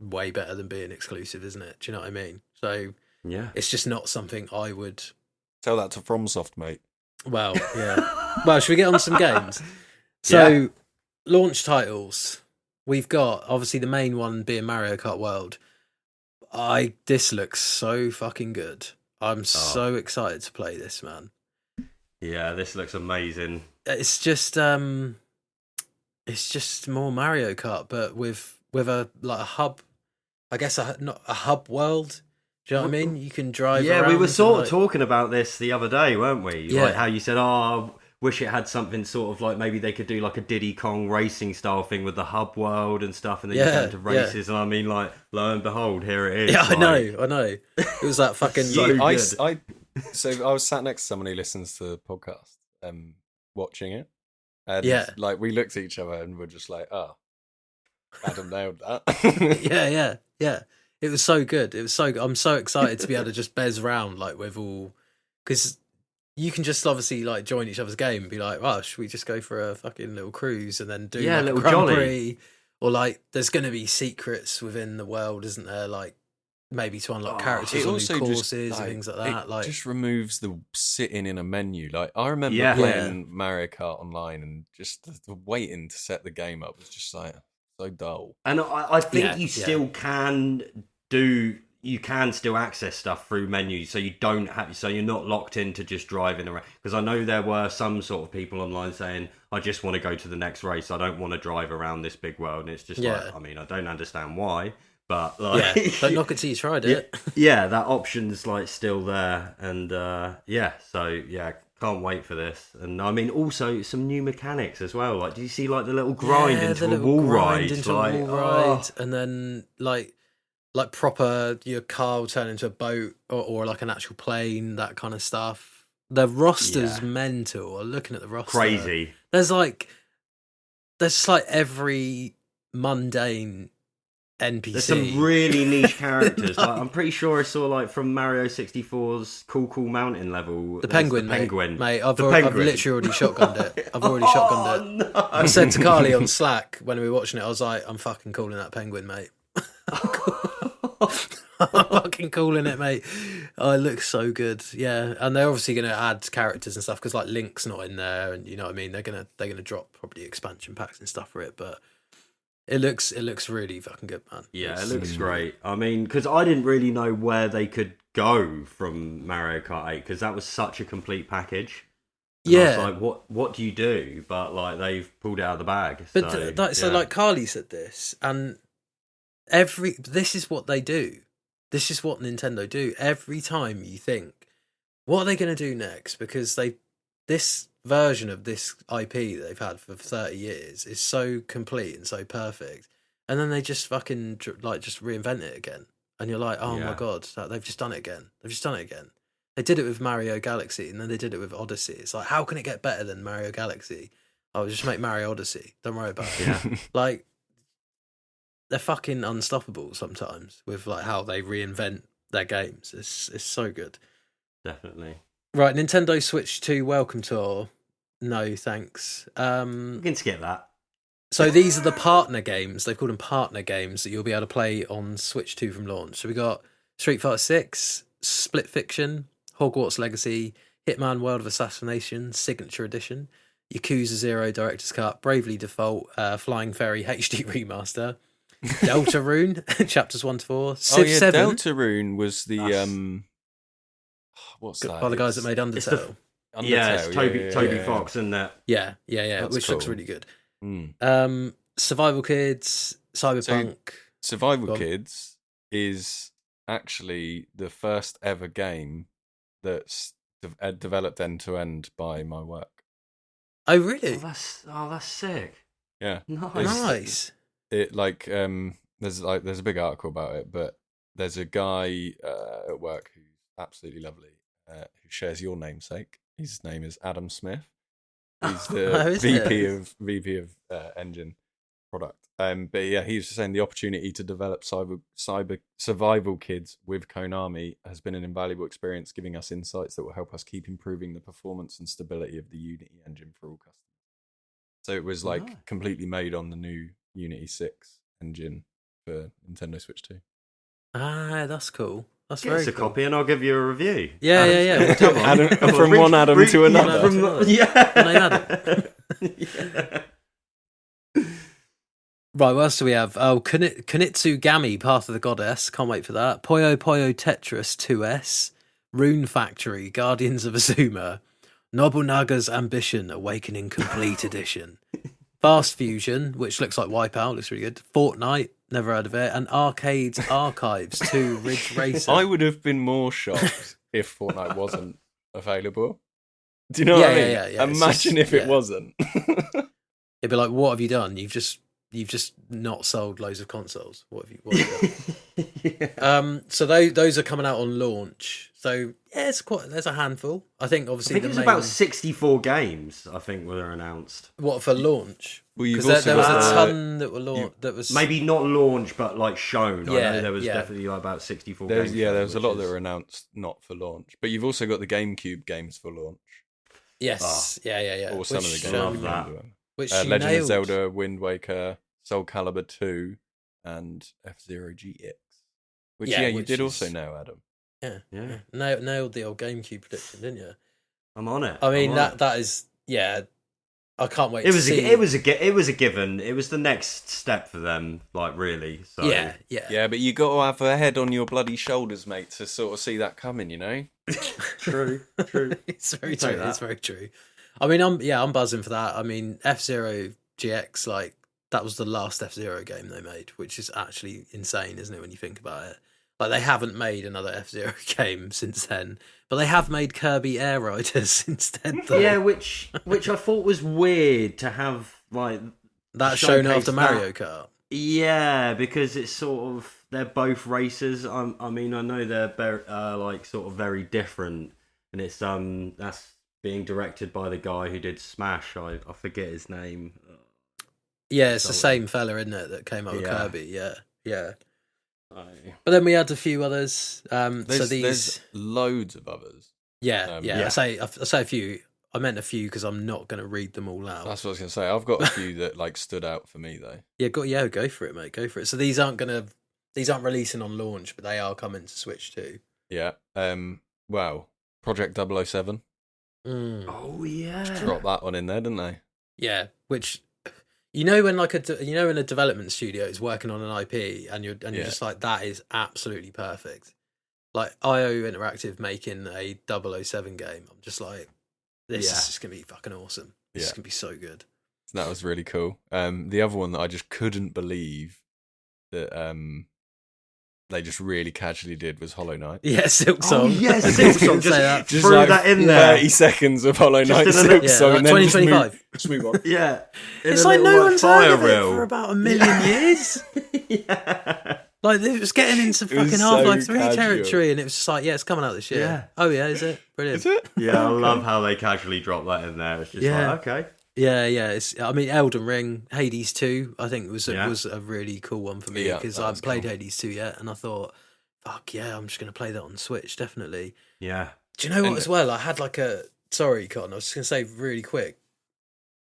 way better than being exclusive, isn't it? Do you know what I mean? So Yeah. it's just not something I would. Tell that to FromSoft, mate. Well, yeah. Well, should we get on some games? So, launch titles. We've got obviously the main one being Mario Kart World. This looks so fucking good. I'm so excited to play this, man. Yeah, this looks amazing. It's just more Mario Kart, but with a hub. I guess not a hub world. Do you know what I mean? You can drive. Yeah, we were around sort and, of talking about this the other day, weren't we? Yeah. Like how you said, "Oh, I wish it had something sort of like maybe they could do like a Diddy Kong racing style thing with the hub world and stuff, and then you get into races." And I mean, like lo and behold, here it is. Yeah, like, I know. It was that fucking. So good. So I was sat next to someone who listens to the podcast, watching it, and like we looked at each other and were just like, "Oh, Adam nailed that." yeah. It was so good. It was so good. I'm so excited to be able to just bez around like with all, because you can just obviously like join each other's game and be like, "Oh, should we just go for a fucking little cruise and then do like, a little Grand jolly?" Prix?" Or like, there's going to be secrets within the world, isn't there? Like maybe to unlock characters on new courses and things like that. It Like just removes the sitting in a menu. Like I remember playing Mario Kart online and just the waiting to set the game up was just like so dull. And I think you still can you can still access stuff through menus, so you're not locked into just driving around. Because I know there were some sort of people online saying, "I just want to go to the next race. I don't want to drive around this big world." And it's just like, I mean, I don't understand why, but like, don't knock it till you tried it. Yeah, that option's like still there, and can't wait for this. And I mean, also some new mechanics as well. Like, do you see like the little grind into a wall ride? And then like proper your car will turn into a boat or like an actual plane, that kind of stuff. The roster's mental. I'm looking at the roster. Crazy. There's just like every mundane NPC. There's some really niche characters. Like, I'm pretty sure I saw like from Mario 64's Cool Mountain level. The penguin, mate. I've literally already shotgunned it. I've already shotgunned it. No. I said to Carly on Slack when we were watching it, I was like, "I'm fucking calling that penguin, mate." I'm fucking calling it, mate. Oh, it looks so good. Yeah, and they're obviously going to add characters and stuff because like Link's not in there, and you know what I mean. They're gonna drop probably expansion packs and stuff for it, but it looks really fucking good, man. Yeah, it looks great. I mean, because I didn't really know where they could go from Mario Kart 8 because that was such a complete package. And I was like, what do you do? But like they've pulled it out of the bag. But so like Carly said this, and this is what they do. This is what Nintendo do. Every time you think, what are they going to do next? Because this version of this IP that they've had for 30 years is so complete and so perfect. And then they just fucking like just reinvent it again. And you're like, oh my God, they've just done it again. They did it with Mario Galaxy and then they did it with Odyssey. It's like, how can it get better than Mario Galaxy? Oh, just make Mario Odyssey. Don't worry about it. Yeah. Like, they're fucking unstoppable sometimes with like how they reinvent their games. It's so good. Definitely. Right, Nintendo Switch 2 Welcome Tour. No, thanks. You can skip that. So these are the partner games. They've called them partner games that you'll be able to play on Switch 2 from launch. So we got Street Fighter 6, Split Fiction, Hogwarts Legacy, Hitman World of Assassination, Signature Edition, Yakuza 0 Director's Cut, Bravely Default, Flying Fairy HD Remaster, Deltarune, Chapters 1 to 4, Civ 7. Deltarune was the what's that? By the guys that made Undertale. It's Toby Fox, isn't that? Yeah, which looks really good. Survival Kids, Cyberpunk. Survival Kids is actually the first ever game that's developed end to end by my work. Oh, really? Oh, that's sick. Yeah, nice. It like there's a big article about it, but there's a guy at work who's absolutely lovely, who shares your namesake. His name is Adam Smith. He's Oh, the is it? VP of engine product. But yeah, he was saying the opportunity to develop cyber survival kids with Konami has been an invaluable experience, giving us insights that will help us keep improving the performance and stability of the Unity engine for all customers. So it was like completely made on the new Unity 6 engine for Nintendo Switch 2. Ah, that's cool. That's Get very us a cool. copy and I'll give you a review. Yeah. We'll do it. Adam, from one Adam to another. Yeah. Right, what else do we have? Oh, Kunitsugami, Path of the Goddess. Can't wait for that. Puyo Puyo Tetris 2S. Rune Factory, Guardians of Azuma. Nobunaga's Ambition, Awakening Complete Edition. Fast Fusion, which looks like Wipeout, looks really good. Fortnite, never heard of it. And Arcade's Archives 2 Ridge Racer. I would have been more shocked if Fortnite wasn't available. Do you know what I mean? Yeah. Imagine if it wasn't. It'd be like, what have you done? You've just not sold loads of consoles. What have you done? So those are coming out on launch. So yeah, there's a handful. I think obviously it's about 64 games. I think were announced. What for launch? Well, you've Because there was got, a ton that were launched. That was Maybe not launch, but like shown. I Yeah, know there was yeah. definitely like about 64 there games. was a lot that were announced not for launch. But you've also got the GameCube games for launch. Yes, yeah. Or some of the Which, games. love that. Which she Legend nailed. of Zelda, Wind Waker, Soul Calibur 2, and F-Zero GX. Which you which did is- also know, Adam. Yeah. Nailed the old GameCube prediction, didn't you? I'm on it. I mean I'm on it. that is I can't wait. It was to see. it was a given. It was the next step for them, like really. So Yeah. Yeah, but you got to have a head on your bloody shoulders, mate, to sort of see that coming, you know? true. It's very Take true. that. It's very true. I mean, I'm buzzing for that. I mean, F-Zero GX, like that was the last F-Zero game they made, which is actually insane, isn't it? When you think about it, like they haven't made another F-Zero game since then, but they have made Kirby Air Riders instead. Though. Yeah, which I thought was weird to have like that's shown showcase after Mario Kart. Yeah, because it's sort of they're both racers. I mean, I know they're like sort of very different, and it's that's being directed by the guy who did Smash. I forget his name. Yeah, it's the same fella, isn't it, that came up with Yeah. Kirby? Yeah. But then we had a few others. There's loads of others. Yeah. Yeah. I say a few. I meant a few because I'm not going to read them all out. That's what I was going to say. I've got a few that like stood out for me, though. Go for it, mate. Go for it. So these aren't releasing on launch, but they are coming to Switch too. Yeah. Well, Project 007. Oh yeah. Dropped that one in there, didn't they? Yeah, which when when a development studio is working on an IP and you're just like, that is absolutely perfect. Like IO Interactive making a 007 game, I'm just like, this is just gonna be fucking awesome. This is gonna be so good. That was really cool. The other one that I just couldn't believe that they just really casually did was Hollow Knight. Yeah, Silk Song. Oh yes, Silk Song. Just Just threw like that in there. 30 seconds of Hollow Knight Just in a Silk minute. Song, like and then 2025. just move on. Yeah, It's like no one's heard of it for about a million years. Yeah. Like it was getting into It was fucking so Half-Life 3 casual. territory, and it was just like, it's coming out this year. Yeah. Oh yeah, is it? Brilliant. Is it? Yeah, I love how they casually drop that in there. It's just like, okay. Yeah. I mean, Elden Ring, Hades 2, I think was Yeah. a really cool one for me Yeah, because that I was haven't played cool. Hades 2 yet, and I thought, fuck yeah, I'm just going to play that on Switch, definitely. Yeah. Do you know what And- as well? I had sorry, Con, I was just going to say really quick.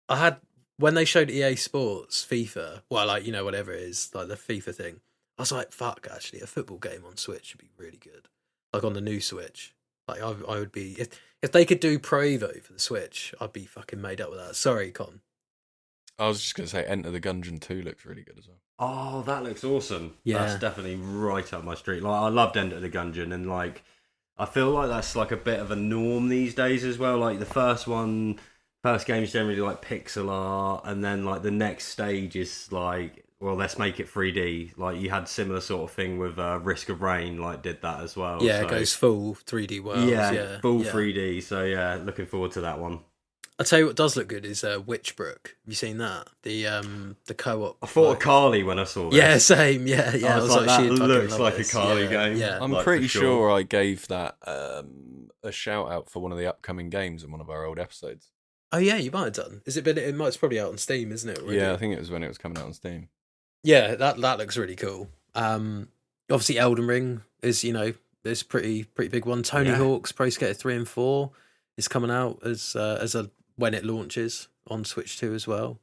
I had, when they showed EA Sports FIFA, well, like, whatever it is, like the FIFA thing, I was like, fuck, actually, a football game on Switch would be really good. Like on the new Switch. Like I would be, if they could do Pro Evo for the Switch, I'd be fucking made up with that. Sorry, Con. I was just going to say Enter the Gungeon 2 looks really good as well. Oh, that looks awesome. Yeah. That's definitely right up my street. Like, I loved Enter the Gungeon, and like, I feel like that's like a bit of a norm these days as well. Like the first game is generally like pixel art, and then like the next stage is like, well, let's make it 3D. Like you had similar sort of thing with Risk of Rain, like did that as well. Yeah, so, it goes full 3D world. full Yeah. 3D. So yeah, looking forward to that one. I'll tell you what does look good is Witchbrook. Have you seen that? The co-op. I thought of Carly when I saw this. Yeah, same. Yeah. I was like, that she'd fucking looks love like a this. Carly Yeah, game. Yeah. I'm like, pretty for sure I gave that a shout out for one of the upcoming games in one of our old episodes. Oh yeah, you might have done. It's probably out on Steam, isn't it? Already? Yeah, I think it was when it was coming out on Steam. Yeah, that looks really cool. Obviously Elden Ring is, there's a pretty big one. Tony Hawk's Pro Skater 3 and 4 is coming out as when it launches on Switch 2 as well.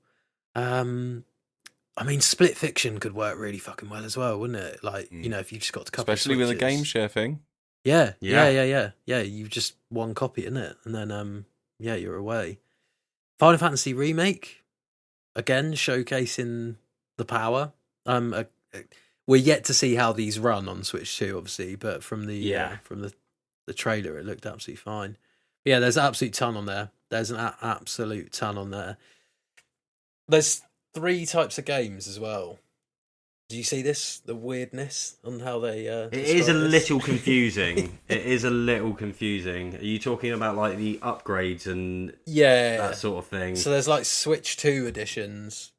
I mean, Split Fiction could work really fucking well as well, wouldn't it? Like, if you just got a couple especially of with a Switches. game share thing. Yeah. You just one copy, isn't it? And then you're away. Final Fantasy Remake, again showcasing the power. We're yet to see how these run on Switch 2, obviously, but from the trailer, it looked absolutely fine. Yeah, there's an absolute ton on there. There's an absolute ton on there. There's 3 types of games as well. Do you see this? The weirdness on how they. It is a little confusing. It is a little confusing. Are you talking about like the upgrades and that sort of thing? So there's like Switch 2 editions,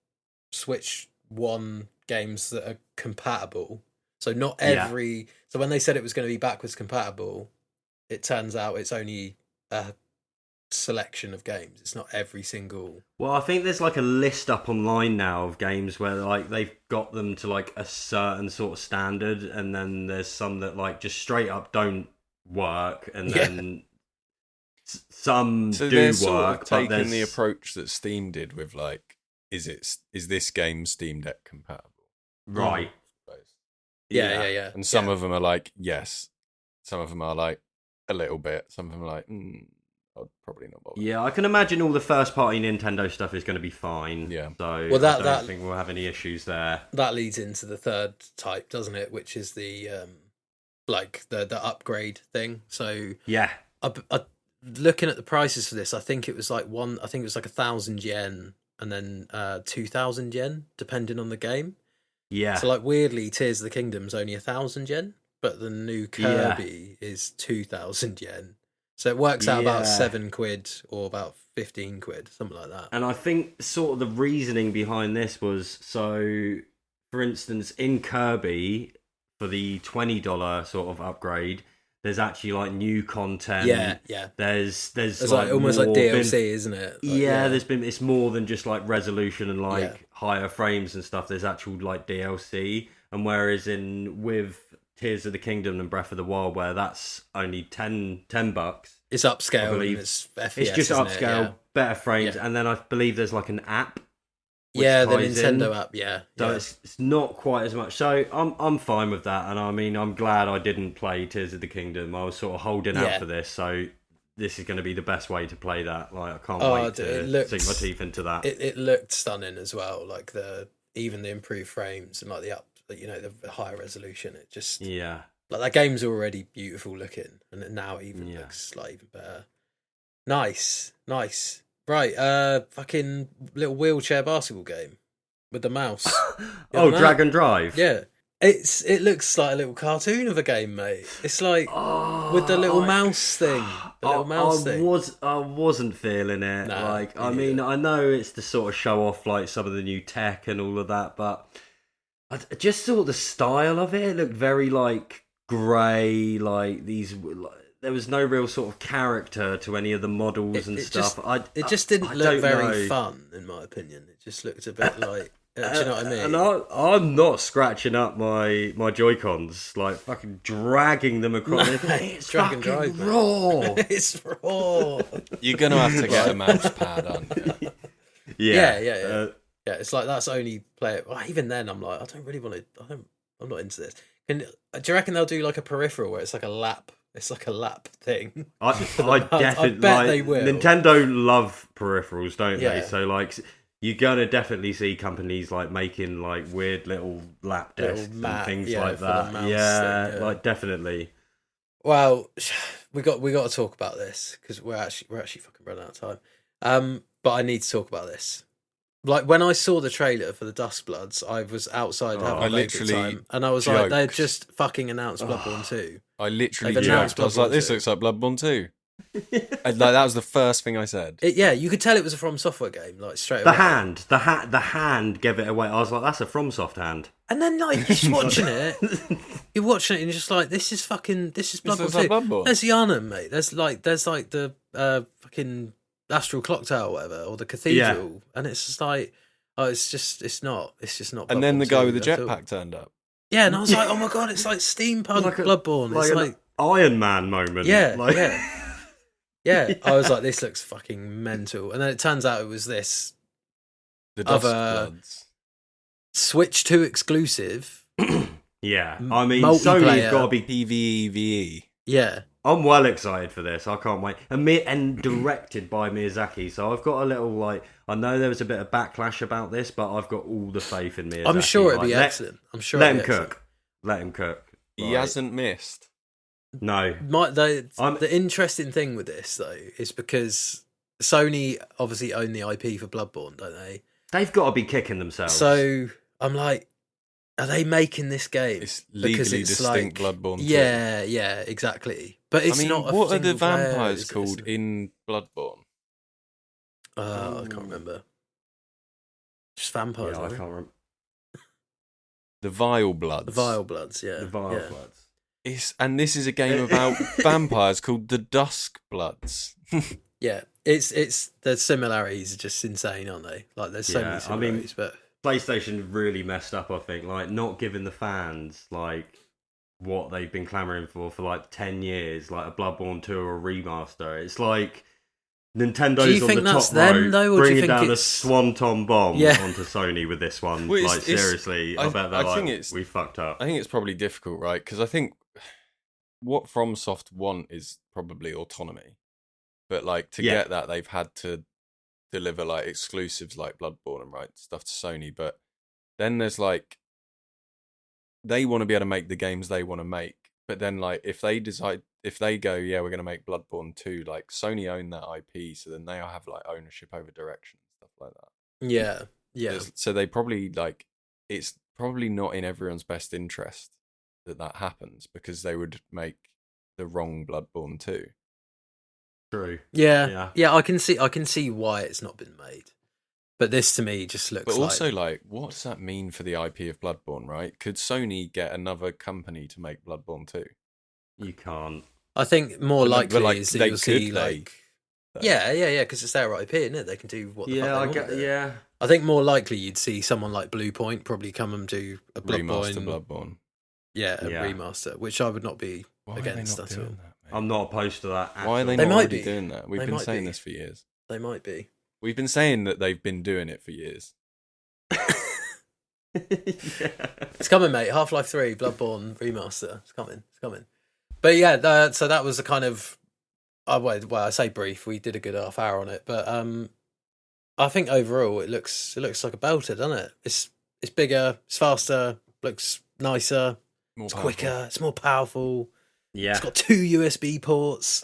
Switch 1 games that are compatible. So not every. So when they said it was going to be backwards compatible, it turns out it's only a selection of games. It's not every single. Well, I think there's like a list up online now of games where like they've got them to like a certain sort of standard, and then there's some that like just straight up don't work, and then some so do they're work. sort of But taking the approach that Steam did with like, is this game Steam Deck compatible? Right. I suppose. Yeah. And some of them are like, yes. Some of them are like a little bit. Some of them are like, I'd probably not bother. Yeah, I can imagine all the first party Nintendo stuff is going to be fine. Yeah. So I don't think we'll have any issues there. That leads into the third type, doesn't it? Which is the the upgrade thing. So yeah, I looking at the prices for this, I think it was like 1,000 yen and then 2,000 yen, depending on the game. Yeah. So like weirdly, Tears of the Kingdom's only 1,000 yen, but the new Kirby is 2,000 yen. So it works out about £7 or about 15 quid, something like that. And I think sort of the reasoning behind this was, so for instance, in Kirby, for the $20 sort of upgrade, there's actually like new content. Yeah. There's like almost like DLC, isn't it? Like, it's more than just like resolution and like higher frames and stuff. There's actual like DLC, and whereas with Tears of the Kingdom and Breath of the Wild, where that's only $10, it's upscale. I believe. It's FPS, it's just upscale, better frames, Yeah. and then I believe there's like an app. The Nintendo in. app, So it's not quite as much. So I'm fine with that, and I mean I'm glad I didn't play Tears of the Kingdom. I was sort of holding out for this, so this is going to be the best way to play that. Like I can't wait to sink my teeth into that. It looked stunning as well, like even the improved frames and like the higher resolution. It just like that game's already beautiful looking, and it now even looks like even better. Nice. Right, fucking little wheelchair basketball game with the mouse. Drag and Drive. Yeah, it looks like a little cartoon of a game, mate. It's like with the little mouse thing. I wasn't feeling it. I mean, I know it's to sort of show off like some of the new tech and all of that, but I just saw the style of it. It looked very like grey, like these. There was no real sort of character to any of the models and stuff. It just didn't look very fun, in my opinion. It just looked a bit like. Do you know what I mean? And I'm not scratching up my Joy-Cons, like fucking dragging them across. It's drag and fucking drive, raw. It's raw. You're gonna have to get a mouse pad, aren't you? Yeah. It's like that's only play. Well, even then, I'm like, I don't really want to. I'm not into this. Do you reckon they'll do like a peripheral where it's like a lap? It's like a lap thing. I definitely bet they will. Nintendo love peripherals, don't they? So like you're gonna definitely see companies like making like weird little lap desks and things like that. Thing, like definitely. Well, we got to talk about this because we're actually fucking running out of time. But I need to talk about this. Like when I saw the trailer for the Dustbloods, I was outside having a very good time, and I was like, "They've just fucking announced Bloodborne 2." I literally joked. I was like, "This looks like Bloodborne 2." Like that was the first thing I said. Yeah, you could tell it was a From Software game, like straight The away. the hand gave it away. I was like, that's a FromSoft hand. And then like you're just watching it, and you're just like, this is Bloodborne looks 2. like Bloodborne. There's the Arnhem, mate. There's like the fucking Astral Clock Tower, or whatever, or the Cathedral, and it's just like, oh, it's just not. And then the Bloodborne guy 2 with the at all. jetpack turned up. Yeah, and I was like, oh my god, it's like steampunk Bloodborne. Like It's an like, Iron Man moment. yeah, Like... yeah. I was like, this looks fucking mental. And then it turns out it was this The Dusk Other- Bloods. Switch 2 exclusive. Yeah, I mean, Multiplayer. Sony's got to be. PvEVE. Yeah. I'm well excited for this. I can't wait. And directed by Miyazaki, so I've got a little like. I know there was a bit of backlash about this, but I've got all the faith in Miyazaki. I'm sure it'd Like, be excellent. I'm sure Let it'd him be excellent. cook. Let him cook. He hasn't missed. No. The interesting thing with this, though, is because Sony obviously own the IP for Bloodborne, don't they? They've got to be kicking themselves. So I'm like, are they making this game? It's legally distinct Bloodborne 2. Yeah, exactly. But it's not. What are the single player, vampires it's- called in Bloodborne? I can't remember. Just vampires. Yeah, I aren't they? can't remember. The Vile Bloods. The Vile Bloods, yeah. The Vile yeah. Bloods. And this is a game about vampires called the Dusk Bloods. Yeah, it's the similarities are just insane, aren't they? Like there's so Yeah, many I similarities, mean- but PlayStation really messed up, I think. Like, not giving the fans, like, what they've been clamouring for like 10 years, like a Bloodborne 2 or a remaster. It's like Nintendo's Do you on think the that's top them, rope, though, or do you bringing think down a it's- swanton bomb Yeah. onto Sony with this one. Well, Like, seriously, I bet they're I like, think it's- we fucked up. I think it's probably difficult, right? Because I think what FromSoft want is probably autonomy. But, like, to Yeah. get that, they've had to deliver, like, exclusives like Bloodborne and, right, stuff to Sony. But then there's, like, they want to be able to make the games they want to make. But then, like, if they go, yeah, we're going to make Bloodborne 2, like, Sony own that IP, so then they have, like, ownership over direction and stuff like that. yeah. So they probably, like, it's probably not in everyone's best interest that happens, because they would make the wrong Bloodborne 2. True. Yeah. I can see why it's not been made, but this to me just looks. But like... also, like, what does that mean for the IP of Bloodborne, right? Could Sony get another company to make Bloodborne 2? You can't. I think more But, likely like, is that they you'll see could, they? like. Yeah, because it's their IP, isn't it? They can do what the fuck Yeah, they I want get. with it. Yeah. I think more likely you'd see someone like Blue Point probably come and do a Remaster Bloodborne, Bloodborne. a Yeah. remaster, which I would not be Why are against they not at all. doing that, mate? I'm not opposed to that. Why are they They not might already be. doing that? We've They been might saying be. this for years. They might be. We've been saying that they've been doing it for years. Yeah. It's coming, mate. Half-Life 3, Bloodborne remaster. It's coming. But yeah, so that was the kind of. Well, I say brief. We did a good half hour on it, but I think overall it looks like a belter, doesn't it? It's bigger, it's faster, looks nicer, it's quicker, it's more powerful. Yeah. It's got 2 USB ports.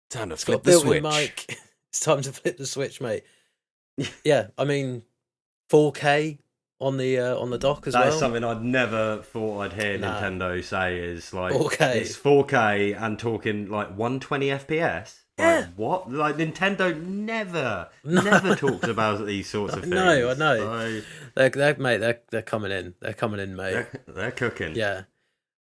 Time to It's got a flip the built-in switch. mic. It's time to flip the switch, mate. Yeah, I mean, 4K on the dock as That well. is something I'd never thought I'd hear Nah. Nintendo say is like 4K. It's 4K and talking like 120 FPS. Yeah. Like, what? Like Nintendo never talks about these sorts of things. I know. So, They're coming in. They're coming in, mate. they're cooking. Yeah,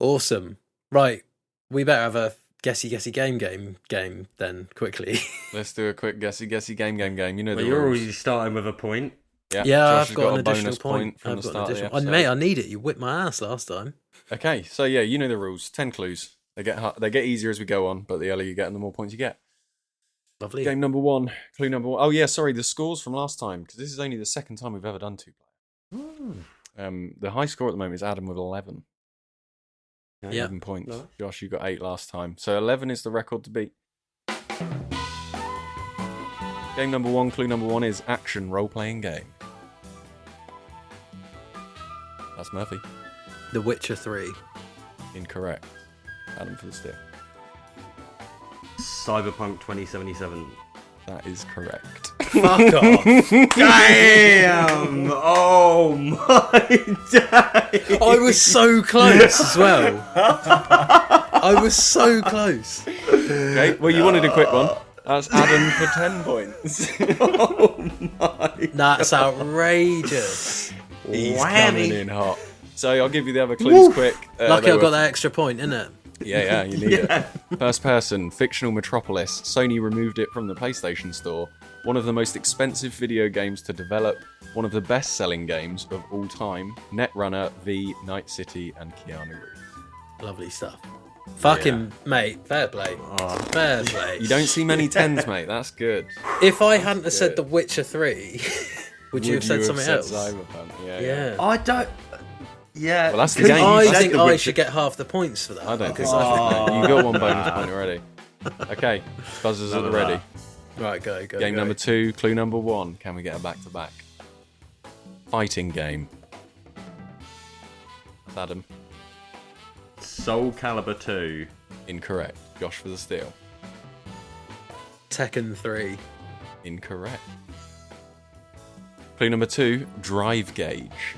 awesome. Right, we better have a guessy game then quickly. Let's do a quick guessy game. You know Well, the you're rules. already starting with a point. Yeah, Josh I've has got an a additional bonus point from I've the got start an of the additional. episode. Mate, I need it. You whipped my ass last time. Okay, so yeah, you know the rules. 10 clues. They get easier as we go on, but the earlier you get, and the more points you get. Lovely. Game number 1, clue number 1. Oh yeah, sorry, the scores from last time, because this is only the second time we've ever done 2-player. The high score at the moment is Adam with 11. Yeah. 11 points. Nice. Josh, you got 8 last time. So 11 is the record to beat. Game number 1, clue number 1 is action role-playing game. That's Murphy. The Witcher 3. Incorrect. Adam for the stick. Cyberpunk 2077. That is correct. Fuck off. Damn! Oh my day! I was so close as well. I was so close. Okay, well, you wanted a quick one. That's Adam for 10 points. Oh my! That's outrageous. He's Whammy. coming in hot. So I'll give you the other clues quick. Lucky They I were- got that extra point, innit? Yeah, you need it. First person, fictional metropolis. Sony removed it from the PlayStation Store. One of the most expensive video games to develop. One of the best-selling games of all time. Netrunner v Night City and Keanu Reeves. Lovely stuff. Fucking mate, fair play. Fair play. You don't see many 10s, mate. That's good. If I hadn't have said The Witcher 3, would you have said something else? Cyberpunk? Yeah. I don't. Yeah. Well, that's the Because game. I You said think The I Witcher. should get half the points for that. I don't think because so. I You got one bonus point already. Okay, buzzers None at of the ready. think... Right, go. Game number 2, clue number 1. Can we get a back-to-back? Fighting game. That's Adam. Soul Calibur 2. Incorrect. Josh for the steal. Tekken 3. Incorrect. Clue number 2, drive gauge.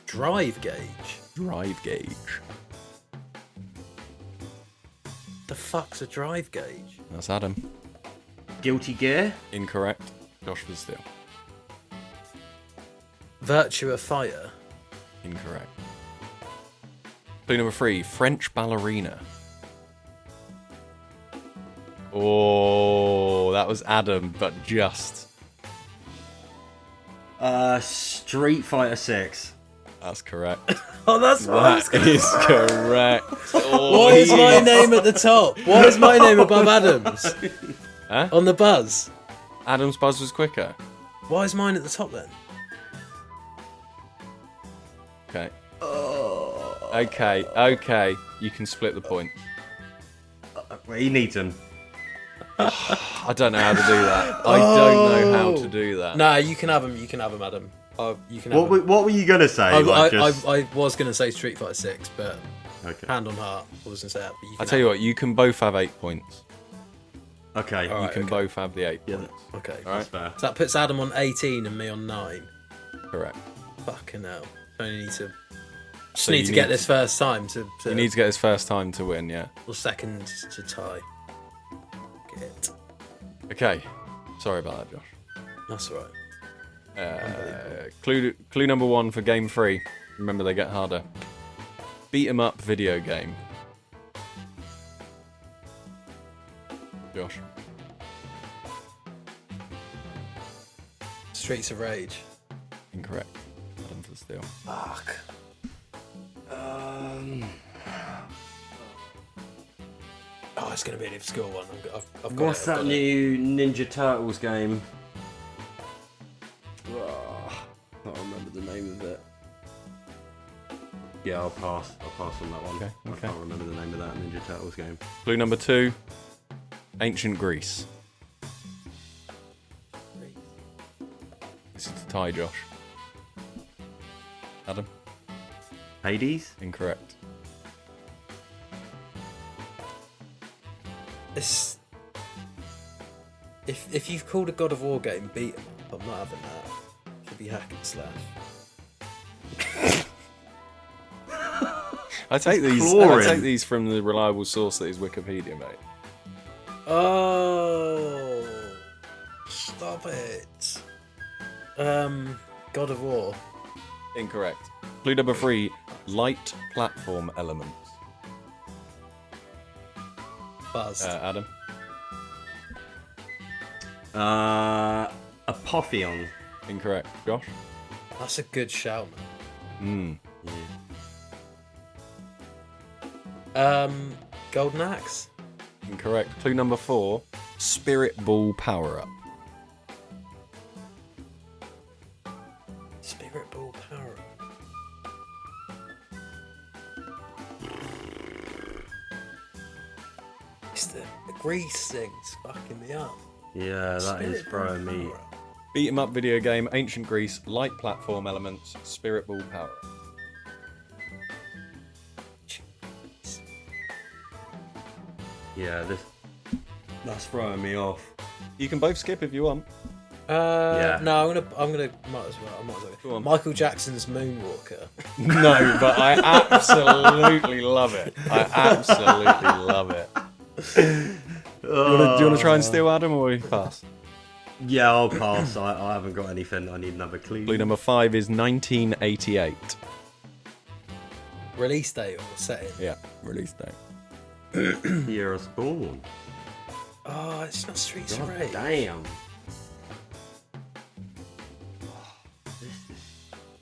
Drive gauge. Drive gauge. The fuck's a drive gauge? That's Adam. Guilty Gear. Incorrect. Josh for the steal. Virtua Fire. Incorrect. Clue number 3, French ballerina. Oh, that was Adam, but just. Street Fighter 6. That's correct. Oh, that's That is correct. Why is my name at the top? Why is my name above Adam's? Huh? On the buzz. Adam's buzz was quicker. Why is mine at the top then? Okay. Okay. You can split the point. He needs them. I don't know how to do that. I don't know how to do that. Nah, you can have him. You can have him, Adam. You can have What, him. what were you gonna say? I was going to say Street Fighter 6, but Okay. hand on heart, I was going to say that. But you can I tell you what, you can both have 8 points. Okay. All You right, can okay. both have the 8 Yeah, points. Okay. All right. that's fair. So that puts Adam on 18 and me on 9. Correct. Fucking hell. I only need to... Just So need you to get need- this first time to You need to get his first time to win, yeah. or second to tie. Get. Okay. Sorry about that, Josh. That's all right. Clue number 1 for game 3. Remember, they get harder. Beat 'em up video game. Josh. Streets of Rage. Incorrect. Adam for the steal. Fuck. Oh, it's going to be an obscure one. I've got What's it, I've that got it. new Ninja Turtles game? Can't remember the name of it. Yeah, I'll pass. I'll pass on that one. Okay. I can't remember the name of that Ninja Turtles game. Clue number 2. Ancient Greece. This is the tie, Josh. Adam? Hades? Incorrect. This... If you've called a God of War game beat 'em up, I'm not having that. It should be hack and slash. I take these from the reliable source that is Wikipedia, mate. Oh, stop it. God of War. Incorrect. Clue number 3. Light platform elements. Buzzed. Adam? Apotheon. Incorrect. Josh? That's a good shout, man. Golden Axe. Incorrect. Clue number 4. Spirit Ball power-up. Spirit Ball Power. It's the grease thing's fucking me up. Yeah, that is Spirit Ball throwing me. Power-Up. Beat 'em up video game, Ancient Greece, light platform elements, Spirit Ball power. Yeah, that's throwing me off. You can both skip if you want. Yeah. No, I'm gonna. Might as well. Go on. Michael Jackson's Moonwalker. No, but I absolutely love it. I absolutely love it. Do you want to try and steal Adam, or we pass? Yeah, I'll pass. I haven't got anything. I need another clue. Clue number 5 is 1988. Release date or setting? Yeah, release date. The year I was born. Oh, it's not Streets of God Rage. damn.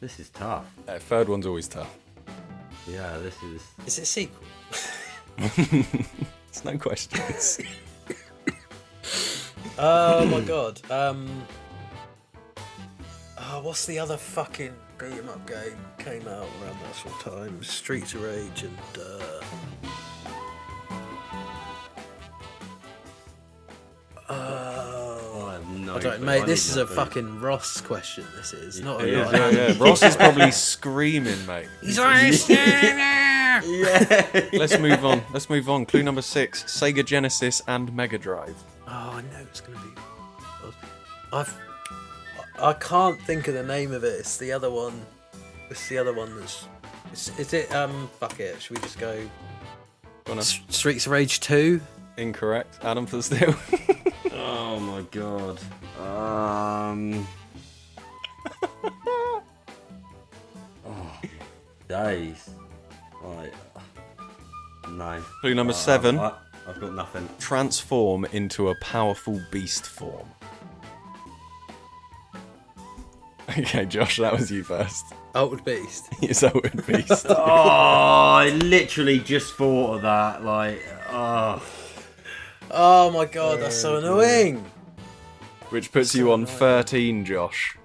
This is tough. Third one's always tough. Yeah, this is. Is it a sequel? It's no questions. Oh my god. What's the other fucking beat 'em up game came out around that sort of time? Streets of Rage and I have no I don't, clue. mate. I This need is a another- fucking Ross question. This is not. Yeah, not Yeah. Ross is probably screaming, mate. He's always Yeah. Let's move on. Clue number 6: Sega Genesis and Mega Drive. Oh, I know it's gonna be. I can't think of the name of it. It's the other one. It's the other one that's. Is it? Fuck it. Should we just go? Go on, Adam. Streets of Rage 2. Incorrect. Adam for the steal. Oh my god. Oh, days. Right. No. Clue number 7: I've got nothing. Transform into a powerful beast form. Okay, Josh, that was you first. Altered Beast. It's Owen Beast. Oh, I literally just thought of that. Like, oh. Oh my god, that's so annoying. Which puts you on 13, Josh.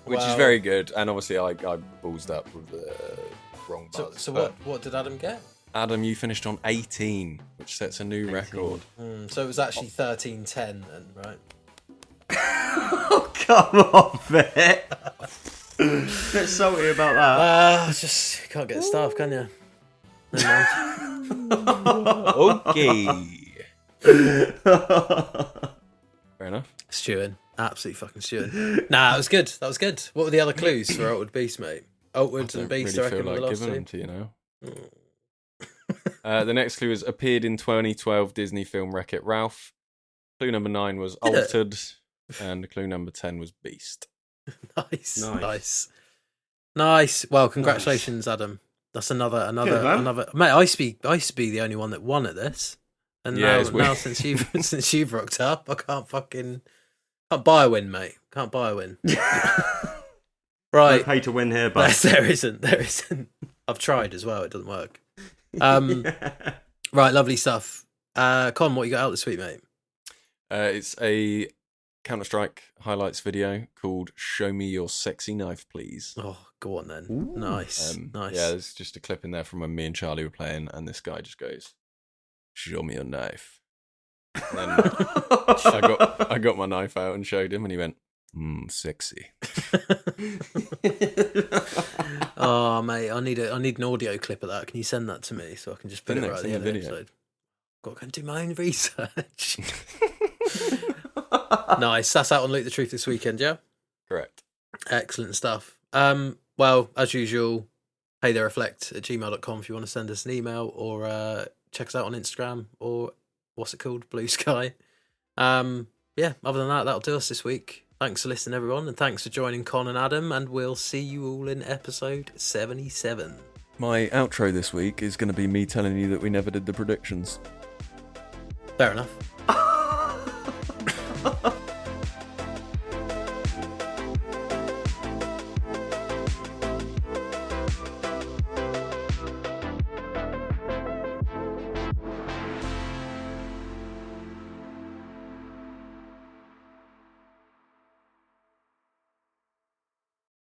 Which is Wow. very good. And obviously, I ballsed up with the wrong buzz. So But what did Adam get? Adam, you finished on 18, which sets a new 18. record. So it was actually 13-10 then, right? Oh, come on, Vic. Bit salty about that. Just you can't get the staff, can you? Never mind. Okay. Fair enough. Stewing. Absolutely fucking stewing. Nah, that was good. That was good. What were the other clues for Altered Beast, mate? Altered and Beast, really I reckon, feel were the like last giving them two. to you now. The next clue was appeared in 2012 Disney film Wreck-It Ralph. Clue number 9 was Did it? Altered. And clue number 10 was Beast. Nice. Well, congratulations, Adam. That's another. man. Mate, I used to be the only one that won at this, and Yeah, it's weird. now since you've rocked up, I can't buy a win, mate. Can't buy a win. No Right, pay to win here, but there isn't. I've tried as well. It doesn't work. Right, lovely stuff. Con, what you got out this week, mate? It's a Counter-Strike highlights video called Show Me Your Sexy Knife, Please. Oh, go on then. Nice. Yeah, there's just a clip in there from when me and Charlie were playing, and this guy just goes, "Show me your knife." And then I got my knife out and showed him, and he went, sexy. Oh, mate, I need an audio clip of that. Can you send that to me so I can just put it right at the end of the episode? Got to go and do my own research. Nice. That's out on Luke the Truth this weekend, yeah? Correct. Excellent stuff. Well, as usual, heythereflect@gmail.com if you want to send us an email or check us out on Instagram or what's it called? Blue Sky. Yeah, other than that, that'll do us this week. Thanks for listening, everyone, and thanks for joining Con and Adam, and we'll see you all in episode 77. My outro this week is going to be me telling you that we never did the predictions. Fair enough.